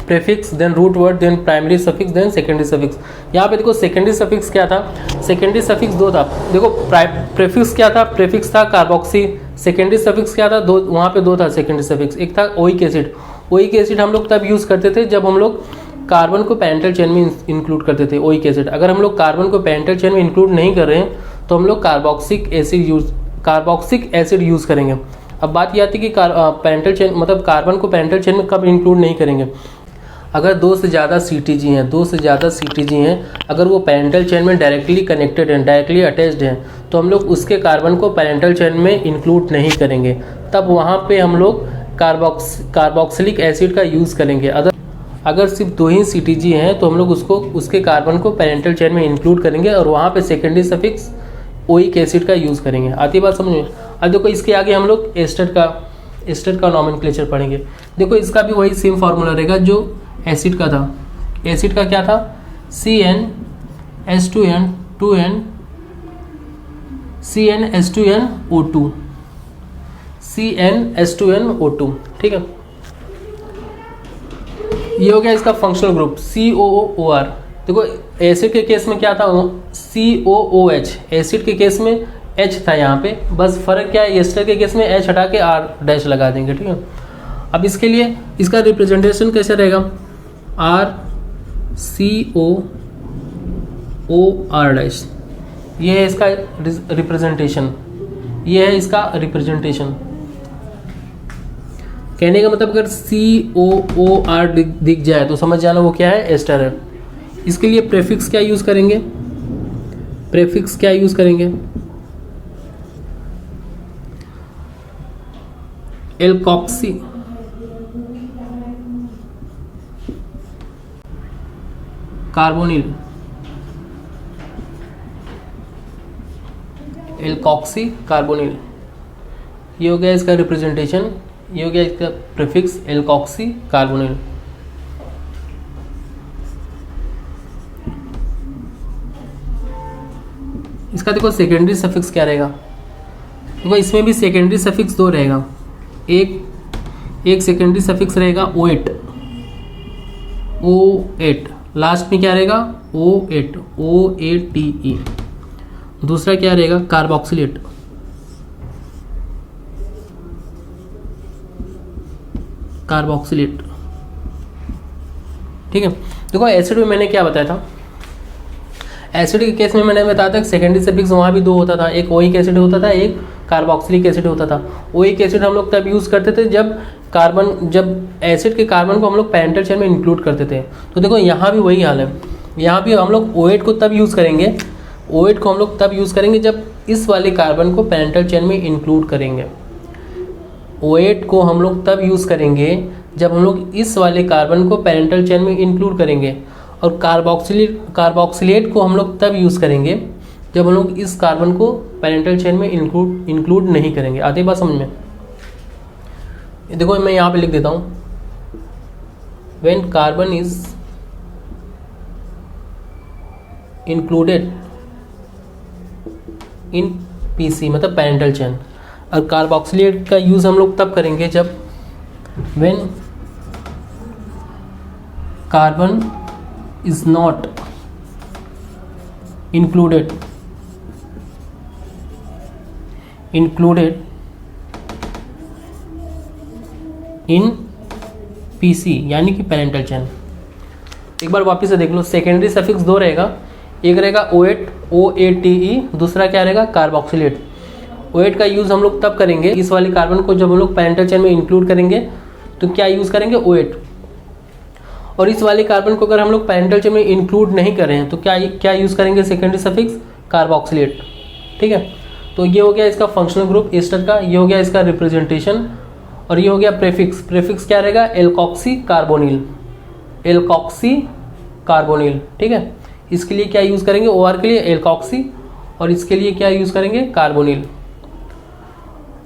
Speaker 1: prefix then root word then primary suffix then secondary suffix. यहाँ पे देखो सेकेंडरी सफिक्स क्या था, सेकेंडरी सफिक्स 2 था। देखो प्रीफिक्स क्या था, प्रीफिक्स था कार्बोक्सी। सेकेंडरी सफिक्स क्या था, 2, वहाँ पे 2 था सेकेंडरी सफिक्स। एक था ओइक एसिड। ओइक एसिड हम लोग तब यूज़ करते थे जब हम लोग कार्बन को पैरेंटल चेन में इंक्लूड करते थे, ओइक एसिड। अगर हम लोग कार्बन को पैरेंटल चेन में इंक्लूड नहीं कर रहे हैं तो हम लोग कार्बोक्सिक एसिड यूज़ करेंगे। अब बात यह आती है कि पैरेंटल चेन मतलब कार्बन को पैरेंटल चेन में कब इंक्लूड नहीं करेंगे, अगर 2 से ज़्यादा CTG हैं, अगर वो पैरेंटल चेन में डायरेक्टली कनेक्टेड हैं, डायरेक्टली अटैच्ड हैं, तो हम लोग उसके कार्बन को पैरेंटल चेन में इंक्लूड नहीं करेंगे। तब वहाँ पे हम लोग कार्बोक्सिलिक एसिड का यूज़ करेंगे। अगर सिर्फ 2 ही CTG हैं तो हम लोग उसके कार्बन को पैरेंटल चेन में इंक्लूड करेंगे और वहाँ पे सेकेंडरी सफिक्स ओइक एसिड का यूज़ करेंगे। आती बात समझ में। अब देखो इसके आगे हम लोग एस्टर का नॉमेनक्लेचर पढ़ेंगे। देखो इसका भी वही सेम फार्मूला रहेगा जो एसिड का था। एसिड का क्या था, CnH2n2n ठीक है। ये हो गया इसका फंक्शनल ग्रुप COOR। देखो एसिड के केस में क्या था, COOH, एसिड के केस में H था यहाँ पे, बस फ़र्क क्या है, एस्टर के केस में H हटा के R डैश लगा देंगे, ठीक है। अब इसके लिए इसका रिप्रेजेंटेशन कैसे रहेगा, RCOOR डैश, ये है इसका रिप्रेजेंटेशन, ये है इसका रिप्रेजेंटेशन। कहने का मतलब अगर COOR दिख जाए तो समझ जाना वो क्या है, एस्टर है। इसके लिए प्रेफिक्स क्या यूज़ करेंगे, प्रेफिक्स क्या यूज़ करेंगे, एल्कोक्सी कार्बोनिल, एल्कोक्सी कार्बोनिल, ये हो गया इसका रिप्रेजेंटेशन, ये हो गया इसका प्रीफिक्स एल्कोक्सी कार्बोनिल। इसका देखो सेकेंडरी सफिक्स क्या रहेगा, देखो इसमें भी सेकेंडरी सफिक्स दो रहेगा, एक सेकेंडरी सफिक्स रहेगा O8, लास्ट में क्या रहेगा O8, OATE। दूसरा क्या रहेगा कार्बोक्सिलेट, कार्बोक्सिलेट, ठीक है। देखो एसिड में मैंने क्या बताया था, एसिड के केस में मैंने बताया था सेकेंडरी सफिक्स वहाँ भी दो होता था, एक ओइक एसिड होता था, एक कार्बोक्सिलिक एसिड होता था। ओइक एसिड हम लोग तब यूज़ करते थे जब एसिड के कार्बन को हम लोग पैरेंटल चेन में इंक्लूड करते थे। तो देखो यहाँ भी वही हाल है, यहाँ भी हम लोग O8 को तब यूज़ करेंगे, O8 को हम लोग तब यूज़ करेंगे जब इस वाले कार्बन को पैरेंटल चेन में इंक्लूड करेंगे। O8 को हम लोग तब यूज़ करेंगे जब हम लोग इस वाले कार्बन को पैरेंटल चेन में इंक्लूड करेंगे, और कार्बोक्सिलेट को हम लोग तब यूज़ करेंगे जब हम लोग इस कार्बन को पैरेंटल चेन में इंक्लूड नहीं करेंगे। आती बात समझ में? देखो मैं यहाँ पे लिख देता हूँ, when carbon is included in PC मतलब पैरेंटल चेन, और कार्बोक्सिलेट का यूज़ हम लोग तब करेंगे जब when carbon is not included in PC यानी कि पैरेंटल चेन। एक बार वापस से देख लो, सेकेंडरी सफिक्स दो रहेगा, एक रहेगा O8 OATE, दूसरा क्या रहेगा कार्बोक्सिलेट। O8 का यूज़ हम लोग तब करेंगे इस वाले कार्बन को जब हम लोग पैरेंटल चेन में इंक्लूड करेंगे, तो क्या यूज़ करेंगे O8, और इस वाले कार्बन को अगर हम लोग पैरेंटल चेन में इंक्लूड नहीं कर रहे हैं तो क्या यूज़ करेंगे सेकेंडरी सफिक्स कार्बोक्सिलेट, ठीक है। तो ये हो गया इसका फंक्शनल ग्रुप एस्टर का, ये हो गया इसका रिप्रेजेंटेशन, और ये हो गया प्रेफिक्स। प्रेफिक्स क्या रहेगा एल्कोक्सी कार्बोनिल, एल्कोक्सी कार्बोनिल, ठीक है। इसके लिए क्या यूज़ करेंगे OR के लिए एल्कोक्सी, और इसके लिए क्या यूज़ करेंगे कार्बोनिल।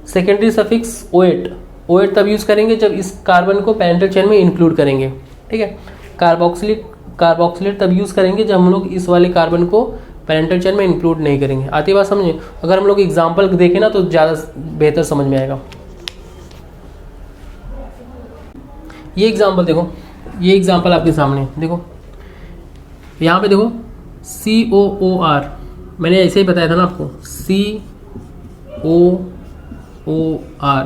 Speaker 1: सेकेंडरी सफिक्स O8 तब यूज़ करेंगे जब इस कार्बन को पैरेंटल चेन में इंक्लूड करेंगे, ठीक है। कार्बोक्सिलेट तब यूज़ करेंगे जब हम लोग इस वाले कार्बन को पैरेंटल चेन में इंक्लूड नहीं करेंगे। आती बात समझे? अगर हम लोग एग्जाम्पल देखें ना तो ज़्यादा बेहतर समझ में आएगा। ये एग्जाम्पल देखो, ये एग्जाम्पल आपके सामने देखो, यहाँ पे देखो COOR, मैंने ऐसे ही बताया था ना आपको, COOR,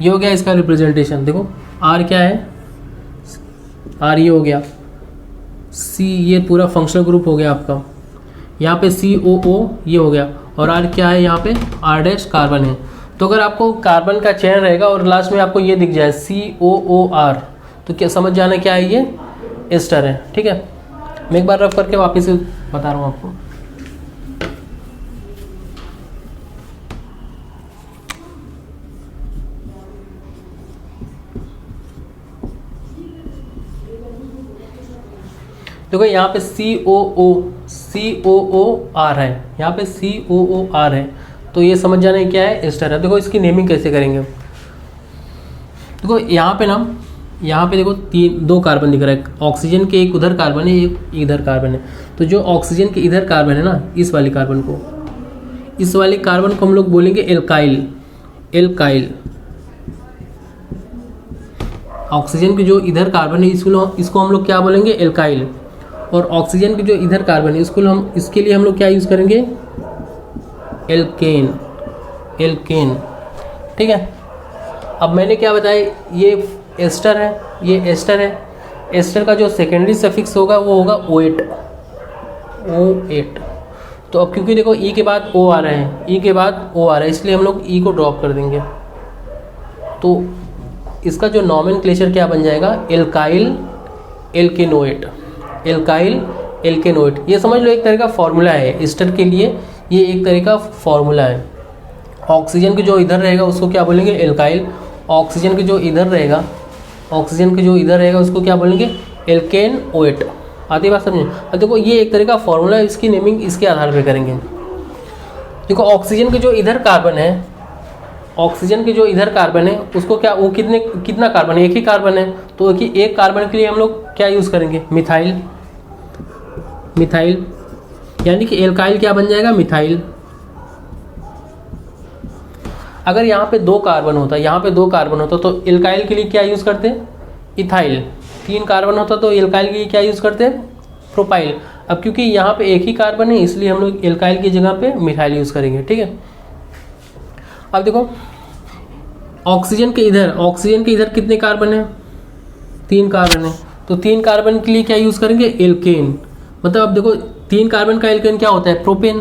Speaker 1: ये हो गया इसका रिप्रेजेंटेशन। देखो R क्या है, R ये हो गया, C ये पूरा फंक्शनल ग्रुप हो गया आपका, यहाँ पे COO ये हो गया, और R क्या है यहाँ पे R डैश कार्बन है। तो अगर आपको कार्बन का चयन रहेगा और लास्ट में आपको ये दिख जाए COOR, तो क्या समझ जाना क्या है, ये एस्टर है, ठीक है। मैं एक बार रफ करके वापस से बता रहा हूँ आपको। देखो यहाँ पे COOR है, यहाँ पे COOR है, तो ये समझ जाना क्या है एस्टर है। देखो इसकी नेमिंग कैसे करेंगे, देखो यहाँ पे ना, यहाँ पे देखो दो कार्बन दिख रहा है, ऑक्सीजन के एक उधर कार्बन है, एक इधर कार्बन है। तो जो ऑक्सीजन के इधर कार्बन है ना, इस वाले कार्बन को हम लोग बोलेंगे एल्काइल। ऑक्सीजन के जो इधर कार्बन है इसको हम लोग क्या बोलेंगे एल्काइल, और ऑक्सीजन के जो इधर कार्बन है इसके लिए हम लोग क्या यूज़ करेंगे एल्केन, एल्केन, ठीक है। अब मैंने क्या बताया, ये एस्टर है, ये एस्टर है, एस्टर का जो सेकेंडरी सफिक्स होगा वो होगा OH, OH। तो अब क्योंकि देखो ई के बाद ओ आ रहा है, ई के बाद ओ आ रहा है, इसलिए हम लोग ई को ड्रॉप कर देंगे। तो इसका जो नॉमेनक्लेचर क्या बन जाएगा, एल्काइल एल्केनोएट, एल्काइल एल्केनोएट। ये समझ लो एक तरह का फॉर्मूला है एस्टर के लिए, ये एक तरह का फॉर्मूला है। ऑक्सीजन के जो इधर रहेगा उसको क्या बोलेंगे, एल्काइल। ऑक्सीजन के जो इधर रहेगा, ऑक्सीजन के जो इधर रहेगा उसको क्या बोलेंगे, एल्केन OH। आती बात समझे। अब देखो ये एक तरह का फॉर्मूला है, इसकी नेमिंग इसके आधार पे करेंगे। देखो ऑक्सीजन के जो इधर कार्बन है, ऑक्सीजन के जो इधर कार्बन है उसको क्या, वो कितना कार्बन है, एक ही कार्बन है, तो एक कार्बन के लिए हम लोग क्या यूज़ करेंगे, मिथाइल, मिथाइल, यानी कि एल्काइल क्या बन जाएगा, मिथाइल। अगर यहाँ पे 2 कार्बन होता, यहाँ पे 2 कार्बन होता तो एल्काइल के लिए क्या यूज़ करते, इथाइल। 3 कार्बन होता तो एल्काइल के लिए क्या यूज़ करते, प्रोपाइल। अब क्योंकि यहाँ पे एक ही कार्बन है इसलिए हम लोग एल्काइल की जगह पे मिथाइल यूज़ करेंगे, ठीक है। अब देखो ऑक्सीजन के इधर कितने कार्बन है, 3 कार्बन है, तो 3 कार्बन के लिए क्या यूज़ करेंगे, एल्केन। मतलब अब देखो 3 कार्बन का एल्केन क्या होता है, प्रोपेन,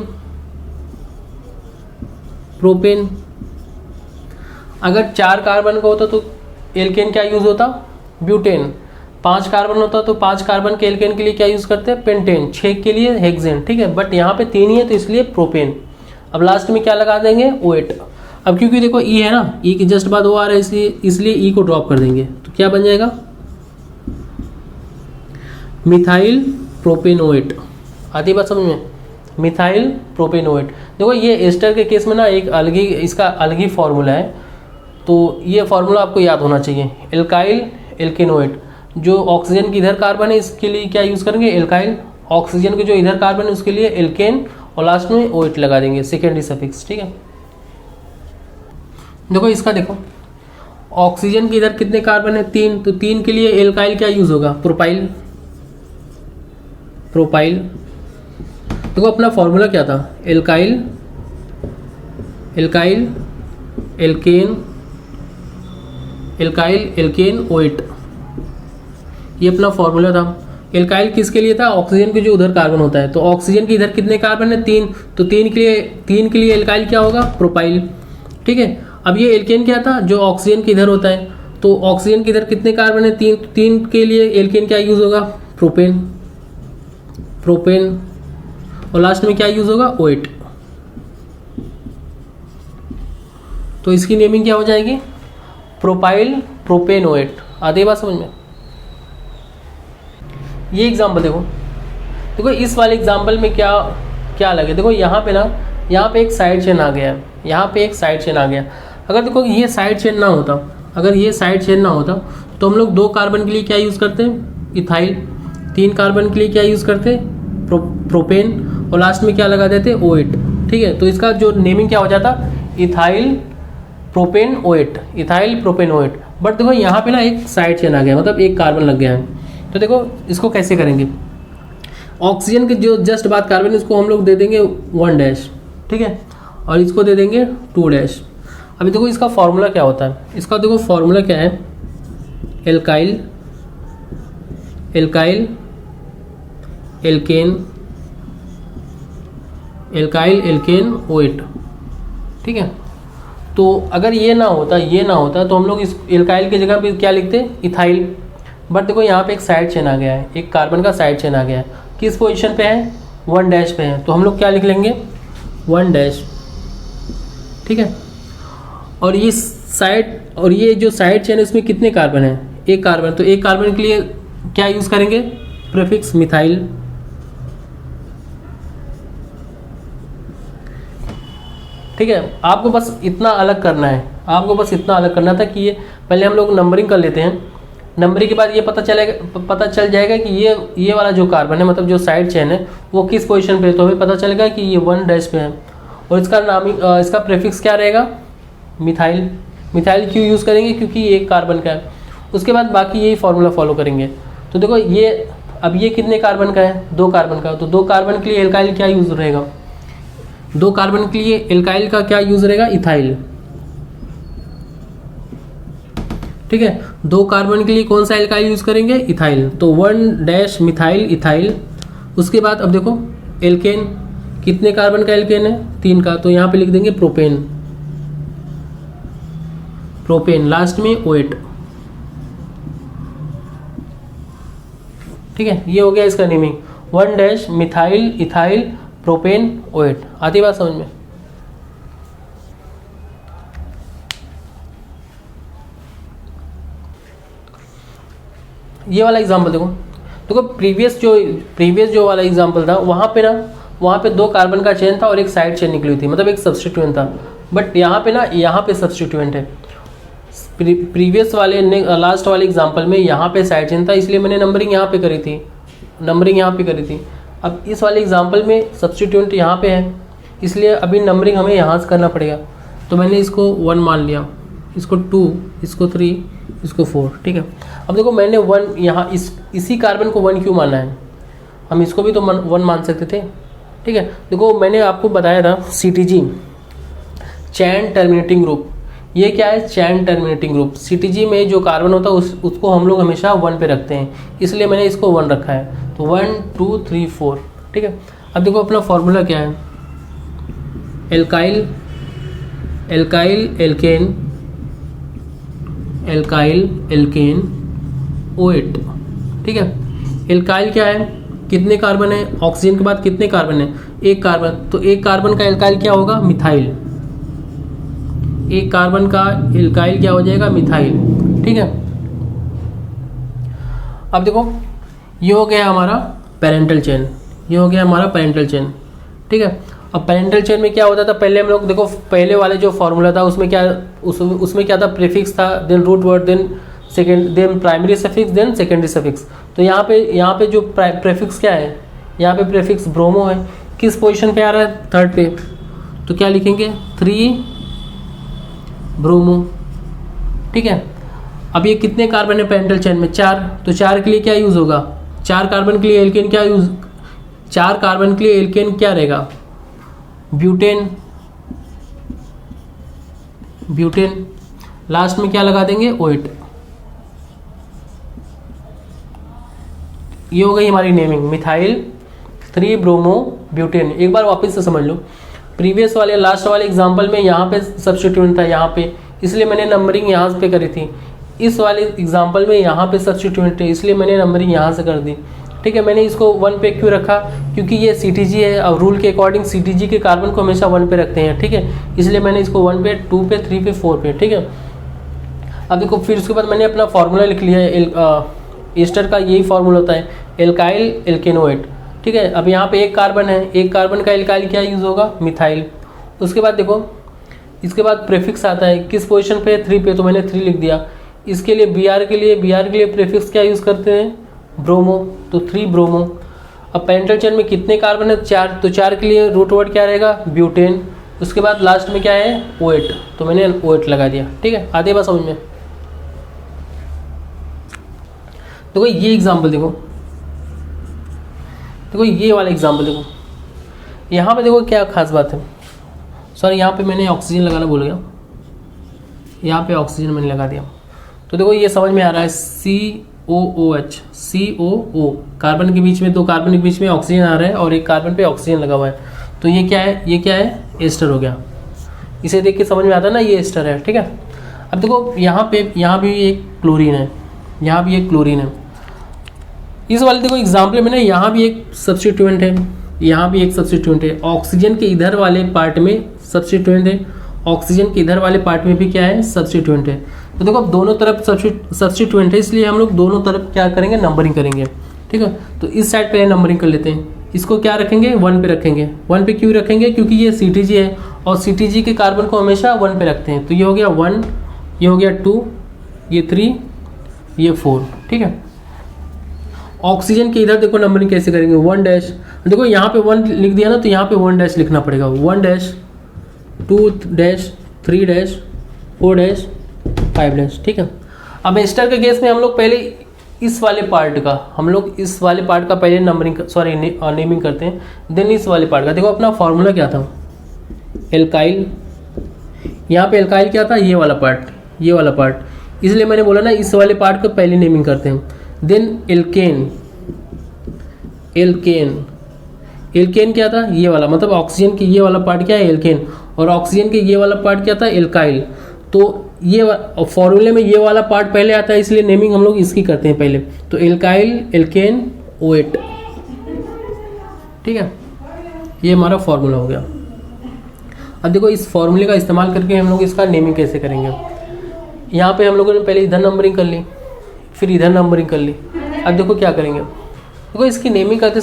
Speaker 1: प्रोपेन। अगर 4 कार्बन का होता तो एल्केन क्या यूज़ होता, ब्यूटेन। 5 कार्बन होता तो 5 कार्बन के एल्केन के लिए क्या यूज़ करते हैं, पेंटेन। 6 के लिए हेक्सेन, ठीक है। बट यहाँ पे 3 ही है तो इसलिए प्रोपेन। अब लास्ट में क्या लगा देंगे, OH। अब क्योंकि देखो ई है ना, ई के जस्ट बाद वो आ रहा है, इसलिए ई को ड्रॉप कर देंगे, तो क्या बन जाएगा, मिथाइल प्रोपेनोएट। आती बात समझ में, मिथाइल प्रोपेनोएट। देखो ये एस्टर के केस में ना एक अलग ही, इसका अलग ही फॉर्मूला है, तो ये फॉर्मूला आपको याद होना चाहिए। एल्काइल एल्केनोएट, जो ऑक्सीजन की इधर कार्बन है इसके लिए क्या यूज़ करेंगे, एल्काइल। ऑक्सीजन के जो इधर कार्बन है उसके लिए एल्केन, और लास्ट में OH लगा देंगे, सेकेंडरी सफिक्स, ठीक है। देखो इसका देखो ऑक्सीजन के इधर कितने कार्बन है, 3, तो 3 के लिए एल्काइल क्या यूज़ होगा, प्रोपाइल, प्रोपाइल। देखो अपना फॉर्मूला क्या था, alkyl, alkyl alkane, alkyl alkane OH, ये अपना फॉर्मूला था। एल्काइल किसके लिए था, ऑक्सीजन के जो उधर कार्बन होता है, तो ऑक्सीजन के इधर कितने कार्बन है, 3, तो 3 के लिए एल्काइल क्या होगा, प्रोपाइल, ठीक है। अब ये एल्केन क्या था, जो ऑक्सीजन के इधर होता है, तो ऑक्सीजन के इधर कितने कार्बन है, 3, तो 3 के लिए एल्केन क्या यूज़ होगा, प्रोपेन, प्रोपेन, और लास्ट में क्या यूज़ होगा, OH। तो इसकी नेमिंग क्या हो जाएगी, प्रोपाइल प्रोपेन OH। आधी बात समझ में। ये एग्जाम्पल देखो, देखो इस वाले एग्जाम्पल में क्या क्या अलग है। देखो यहाँ पे ना, यहाँ पे एक साइड चेन आ गया है, यहाँ पे एक साइड चेन आ गया। अगर देखो ये साइड चेन ना होता, अगर ये साइड चेन ना होता तो हम लोग 2 कार्बन के लिए क्या यूज़ करते हैं, इथाइल। 3 कार्बन के लिए क्या यूज़ करते हैं, प्रोपेन, और लास्ट में क्या लगा देते, OH, ठीक है। तो इसका जो नेमिंग क्या हो जाता, ethyl propane OH, ethyl propane OH। But देखो यहाँ पे ना एक साइड चेन आ गया, मतलब एक कार्बन लग गया है। तो देखो इसको कैसे करेंगे, ऑक्सीजन के जो जस्ट बाद कार्बन इसको हम लोग दे देंगे 1 ठीक है, और इसको दे देंगे 2 अभी देखो इसका फॉर्मूला क्या होता है, इसका देखो फॉर्मूला क्या है, alkyl, alkyl alkane, alkyl alkane OH, ठीक है। तो अगर ये ना होता तो हम लोग इस एल्काइल की जगह पे क्या लिखते, इथाइल। बट देखो यहाँ पे एक साइड चेन आ गया है, एक कार्बन का साइड चेन आ गया है, किस पोजीशन पे है, 1 पे है, तो हम लोग क्या लिख लेंगे, 1, ठीक है। और ये साइड, और ये जो साइड चेन है इसमें कितने कार्बन है, एक कार्बन, तो एक कार्बन के लिए क्या यूज़ करेंगे, प्रीफिक्स मिथाइल, ठीक है। आपको बस इतना अलग करना है, आपको बस इतना अलग करना था कि ये पहले हम लोग नंबरिंग कर लेते हैं। नंबरिंग के बाद ये पता चल जाएगा कि ये वाला जो कार्बन है, मतलब जो साइड चेन है वो किस पोजीशन पे है, तो हमें पता चलेगा कि ये 1 पे है। और इसका नाम, इसका प्रीफिक्स क्या रहेगा, मिथाइल। मिथाइल क्यों यूज़ करेंगे, क्योंकि ये एक कार्बन का है। उसके बाद बाकी यही फॉर्मूला फॉलो करेंगे। तो देखो अब ये कितने कार्बन का है, 2 कार्बन का, तो 2 कार्बन के लिए एल्काइल क्या यूज़ रहेगा, 2 कार्बन के लिए एल्काइल का क्या यूज रहेगा, इथाइल। ठीक है, 2 कार्बन के लिए कौन सा एल्काइल यूज करेंगे, इथाइल। तो 1 मिथाइल इथाइल। उसके बाद अब देखो एल्केन, कितने कार्बन का एल्केन है, 3 का, तो यहां पे लिख देंगे प्रोपेन। प्रोपेन लास्ट में OH। ठीक है, ये हो गया इसका naming, 1 methyl ethyl propane OH। आती बात समझ में। ये वाला एग्जांपल देखो, प्रीवियस जो वाला एग्जांपल था वहाँ पे 2 कार्बन का चेन था और एक साइड चेन निकली हुई थी, मतलब एक सब्स्टिट्यूएंट था। बट यहाँ पे सब्स्टिट्यूएंट है। प्रीवियस वाले लास्ट वाले एग्जांपल में यहाँ पे साइड चेन था, इसलिए मैंने नंबरिंग यहाँ पे करी थी। अब इस वाले एग्जांपल में सब्स्टिट्यूएंट यहाँ पे है, इसलिए अभी नंबरिंग हमें यहाँ से करना पड़ेगा। तो मैंने इसको 1 मान लिया, इसको 2, इसको 3, इसको 4। ठीक है, अब देखो मैंने 1 यहाँ इसी कार्बन को 1 क्यों माना है, हम इसको भी तो 1 मान सकते थे। ठीक है, देखो मैंने आपको बताया था CTG, चैन टर्मिनेटिंग ग्रुप। ये क्या है, चैन टर्मिनेटिंग ग्रुप। CTG में जो कार्बन होता है उसको हम लोग हमेशा 1 पे रखते हैं, इसलिए मैंने इसको 1 रखा है। तो 1 2 3 4। ठीक है, अब देखो अपना फॉर्मूला क्या है, एल्काइल एल्केन OH। ठीक है, एल्काइल क्या है, कितने कार्बन है, ऑक्सीजन के बाद कितने कार्बन है, 1 कार्बन। तो 1 कार्बन का एल्काइल क्या होगा, मिथाइल। 1 कार्बन का एल्काइल क्या हो जाएगा, मिथाइल। ठीक है, अब देखो ये हो गया हमारा पैरेंटल चेन। ठीक है, अब पैरेंटल चेन में क्या होता था, पहले हम लोग देखो पहले वाले जो फॉर्मूला था उसमें क्या था, प्रीफिक्स था, then root word, then primary suffix, then secondary suffix. तो यहाँ पे जो प्रीफिक्स क्या है, यहाँ पे प्रीफिक्स ब्रोमो है। किस पोजीशन पे आ रहा है, 3rd पे, तो क्या लिखेंगे, 3 ब्रोमो। ठीक है, अब ये कितने कार्बन है पैरेंटल चेन में, 4। तो 4 के लिए क्या यूज होगा, 4 कार्बन के लिए एल्केन क्या रहेगा, ब्यूटेन। लास्ट में क्या लगा देंगे, OH। ये हो गई हमारी नेमिंग, मिथाइल 3 ब्रोमो ब्यूटेन। एक बार वापस से समझ लो, प्रीवियस वाले लास्ट वाले एग्जांपल में यहाँ पे सब्स्टिट्यूएंट था यहाँ पे, इसलिए मैंने नंबरिंग यहाँ पे करी थी। इस वाले एग्जांपल में यहाँ पे सब्स्टिट्यूएंट है, इसलिए मैंने नंबरिंग यहाँ से कर दी। ठीक है, मैंने इसको 1 पे क्यों रखा, क्योंकि ये CTG है। अब रूल के अकॉर्डिंग CTG के कार्बन को हमेशा 1 पे रखते हैं। ठीक है, इसलिए मैंने इसको 1 पे, 2 पे, 3 पे, 4 पे। ठीक है, अब देखो फिर उसके बाद मैंने अपना फार्मूला लिख लिया है, एस्टर का यही फार्मूला होता है, एल्काइल एल्केन OH। ठीक है, अब यहाँ पे 1 कार्बन है, 1 कार्बन का एल्काइल क्या यूज होगा, मिथाइल। उसके बाद देखो इसके बाद प्रीफिक्स आता है, किस पोजीशन पे, 3 पे, तो मैंने 3 लिख दिया। इसके लिए Br के लिए प्रीफिक्स क्या यूज करते हैं, ब्रोमो, तो 3 ब्रोमो। अब पैरेंटल चेन में कितने कार्बन है, 4, तो 4 के लिए रूट वर्ड क्या रहेगा, ब्यूटेन। उसके बाद लास्ट में क्या है, OH, तो मैंने OH लगा दिया। ठीक है, आते बात समझ में। देखो ये एग्जांपल देखो ये वाला एग्जांपल देखो, यहाँ पे देखो क्या खास बात है। सॉरी, यहाँ पे मैंने ऑक्सीजन लगाना भूल गया, यहाँ पे ऑक्सीजन मैंने लगा दिया। तो देखो ये समझ में आ रहा है, COOH कार्बन के बीच में, 2 कार्बन के बीच में ऑक्सीजन आ रहा है और 1 कार्बन पे ऑक्सीजन लगा हुआ है। तो ये क्या है, एस्टर हो गया। इसे देख के समझ में आता है ना, ये एस्टर है। ठीक है, अब देखो यहाँ भी एक क्लोरीन है, इस वाले देखो एग्जाम्पल में ना, यहाँ भी एक सब्स्टिट्यूएंट है, ऑक्सीजन के इधर वाले पार्ट में सब्स्टिट्यूएंट है, ऑक्सीजन के इधर वाले पार्ट में भी क्या है, सब्स्टिट्यूएंट है। तो देखो अब दोनों तरफ सब्स्टिट्यूएंट है, इसलिए हम लोग दोनों तरफ क्या करेंगे, नंबरिंग करेंगे। ठीक है, तो इस साइड पे नंबरिंग कर लेते हैं, इसको क्या रखेंगे, 1 पे रखेंगे। 1 पे क्यों रखेंगे, क्योंकि ये CTG है और CTG के कार्बन को हमेशा 1 पे रखते हैं। तो ये हो गया 1, ये हो गया 2, ये 3, ये 4। ठीक है, ऑक्सीजन के इधर देखो नंबरिंग कैसे करेंगे, 1 देखो यहाँ पे 1 लिख दिया ना, तो यहाँ पे 1 लिखना पड़ेगा, 1 2 3 4 5 ठीक है। अब एस्टर के केस में हम लोग पहले इस वाले पार्ट का पहले नेमिंग करते हैं, देन इस वाले पार्ट का। देखो अपना फॉर्मूला क्या था, एल्काइल, यहाँ पे एल्काइल क्या था, ये वाला पार्ट, इसलिए मैंने बोला ना इस वाले पार्ट को पहले नेमिंग करते हैं। देन एल्केन क्या था, ये वाला, मतलब ऑक्सीजन के ये वाला पार्ट क्या है, एल्केन, और ऑक्सीजन के ये वाला पार्ट क्या था, एल्काइल। तो ये फॉर्मूले में ये वाला पार्ट पहले आता है, इसलिए नेमिंग हम लोग इसकी करते हैं पहले। तो एल्काइल, एल्केन, OH, ठीक है, ये हमारा फॉर्मूला हो गया। अब देखो इस फॉर्मूले का इस्तेमाल करके हम लोग इसका नेमिंग कैसे करेंगे। यहाँ पे हम लोगों ने पहले इधर नंबरिंग कर ली, फिर इधर नंबरिंग कर ली। अब देखो क्या करेंगे, देखो इसकी नेमिंग करते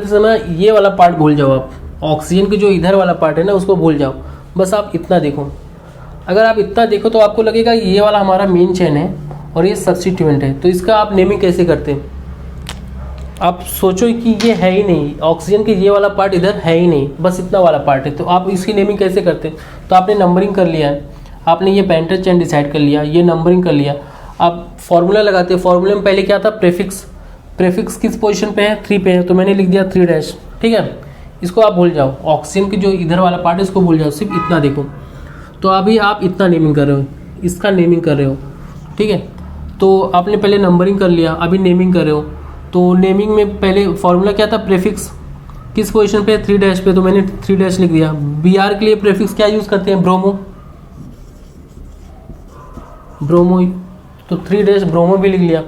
Speaker 1: समय ये वाला पार्ट भूल जाओ आप, ऑक्सीजन के जो इधर वाला पार्ट है ना उसको भूल जाओ, बस आप इतना देखो। अगर आप इतना देखो तो आपको लगेगा ये वाला हमारा मेन चेन है और ये सब्स्टिट्यूएंट है। तो इसका आप नेमिंग कैसे करते हैं, आप सोचो कि ये है ही नहीं, ऑक्सीजन के ये वाला पार्ट इधर है ही नहीं, बस इतना वाला पार्ट है, तो आप इसकी नेमिंग कैसे करते हैं। तो आपने नंबरिंग कर लिया है, आपने ये पेरेंटल चेन डिसाइड कर लिया, ये नंबरिंग कर लिया, आप फॉर्मूला लगाते हैं। फॉर्मूले में पहले क्या था, प्रेफिक्स किस पोजीशन पे है, 3 पे है, तो मैंने लिख दिया 3 ठीक है। इसको आप भूल जाओ, ऑक्सीजन के जो इधर वाला पार्ट है इसको भूल जाओ, सिर्फ इतना देखो। तो अभी आप इतना नेमिंग कर रहे हो, इसका नेमिंग कर रहे हो, ठीक है। तो आपने पहले नंबरिंग कर लिया, अभी नेमिंग कर रहे हो। तो नेमिंग में पहले फॉर्मूला क्या था, प्रेफिक्स किस पोजीशन पे है, 3 पे, तो मैंने 3 लिख दिया। Br के लिए प्रेफिक्स क्या यूज़ करते हैं, ब्रोमो, तो 3 ब्रोमो भी लिख लिया।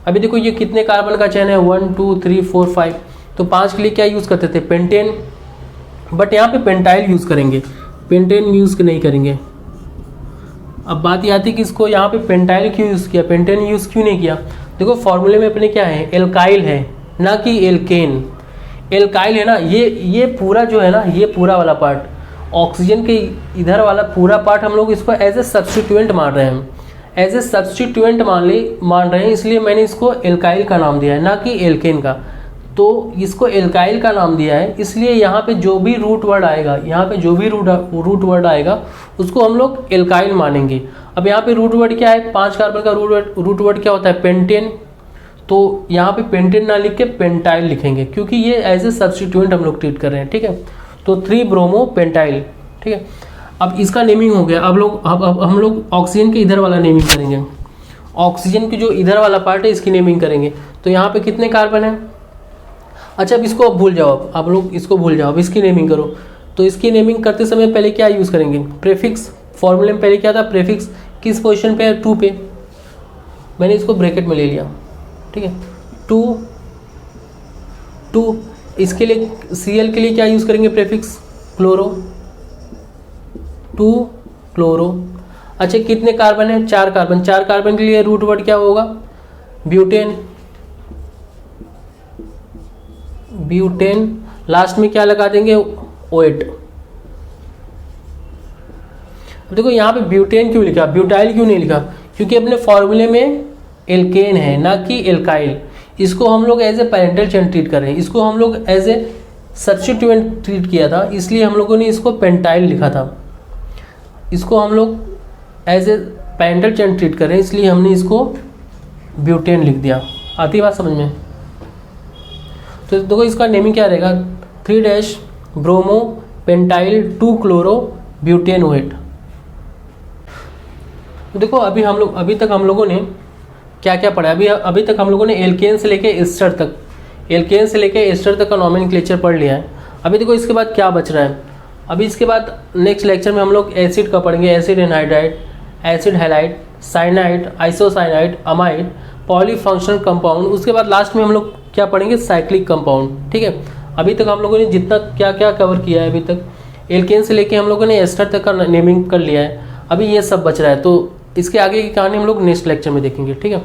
Speaker 1: अभी देखो ये कितने कार्बन का चेन है, 1 2 3 4 5, तो 5 के लिए क्या यूज़ करते थे, पेंटेन, बट यहाँ पे पेंटाइल यूज़ करेंगे, पेंटेन यूज़ नहीं करेंगे। अब बात ये आती है कि इसको यहाँ पे पेंटाइल क्यों यूज़ किया, पेंटेन यूज़ क्यों नहीं किया। देखो फॉर्मूले में अपने क्या है, एल्काइल है ना कि एल्केन, एल्काइल है ना, ये पूरा जो है ना, ये पूरा वाला पार्ट ऑक्सीजन के इधर वाला पूरा पार्ट हम लोग इसको एज ए सब्स्टिट्यूएंट मान रहे हैं, एज ए सब्स्टिट्यूएंट मान रहे हैं, इसलिए मैंने इसको एल्काइल का नाम दिया है ना कि एल्केन का। तो इसको एल्काइल का नाम दिया है, इसलिए यहाँ पे जो भी रूट वर्ड आएगा, उसको हम लोग एल्काइल मानेंगे। अब यहाँ पे रूट वर्ड क्या है, 5 कार्बन का रूट वर्ड क्या होता है, पेंटेन। तो यहाँ पे पेंटेन ना लिख के पेंटाइल लिखेंगे, क्योंकि ये एज ए सब्स्टिट्यूएंट हम लोग ट्रीट कर रहे हैं, ठीक है। तो 3 ब्रोमो पेंटाइल, ठीक है। अब इसका नेमिंग हो गया। अब हम लोग ऑक्सीजन के इधर वाला नेमिंग करेंगे, ऑक्सीजन की जो इधर वाला पार्ट है इसकी नेमिंग करेंगे। तो यहाँ पे कितने कार्बन है, अच्छा अब इसको भूल जाओ, आप लोग इसको भूल जाओ, अब इसकी नेमिंग करो। तो इसकी नेमिंग करते समय पहले क्या यूज़ करेंगे, प्रेफिक्स। फॉर्मूले में पहले क्या था, प्रेफिक्स किस पोजीशन पे है, 2 पे, मैंने इसको ब्रैकेट में ले लिया, ठीक है। 2 इसके लिए Cl के लिए क्या यूज़ करेंगे, प्रेफिक्स क्लोरो, 2 क्लोरो। अच्छा कितने कार्बन है, 4 कार्बन, 4 कार्बन के लिए रूट वर्ड क्या होगा, ब्यूटेन, लास्ट में क्या लगा देंगे, OH। अब देखो यहाँ पे ब्यूटेन क्यों लिखा, ब्यूटाइल क्यों नहीं लिखा, क्योंकि अपने फॉर्मूले में एल्केन है ना कि एल्काइल। इसको हम लोग as a parental chain treat कर रहे हैं, इसको हम लोग एज ए सब्स्टिट्यूएंट ट्रीट किया था, इसलिए हम लोगों ने इसको पेंटाइल लिखा था। इसको हम लोग as a parental chain treat कर रहे हैं, इसलिए हमने इसको ब्यूटेन लिख दिया। आती बात समझ में। तो देखो इसका नेमिंग क्या रहेगा, 3 bromo pentyl 2 chloro butane OH। तो देखो अभी तक हम लोगों ने क्या क्या पढ़ा, अभी तक हम लोगों ने एल्केन से लेके एस्टर तक का नॉमेनक्लेचर पढ़ लिया है। अभी देखो इसके बाद क्या बच रहा है, अभी इसके बाद नेक्स्ट लेक्चर में हम लोग एसिड का पढ़ेंगे, acid anhydride, acid halide, cyanide, isocyanide, amide, polyfunctional compound. उसके बाद लास्ट में हम लोग क्या पढ़ेंगे, साइक्लिक कंपाउंड, ठीक है। अभी तक हम लोगों ने जितना क्या क्या कवर किया है, अभी तक एल्केन से लेके हम लोगों ने एस्टर तक का नेमिंग कर लिया है। अभी ये सब बच रहा है, तो इसके आगे की कहानी हम लोग नेक्स्ट लेक्चर में देखेंगे, ठीक है।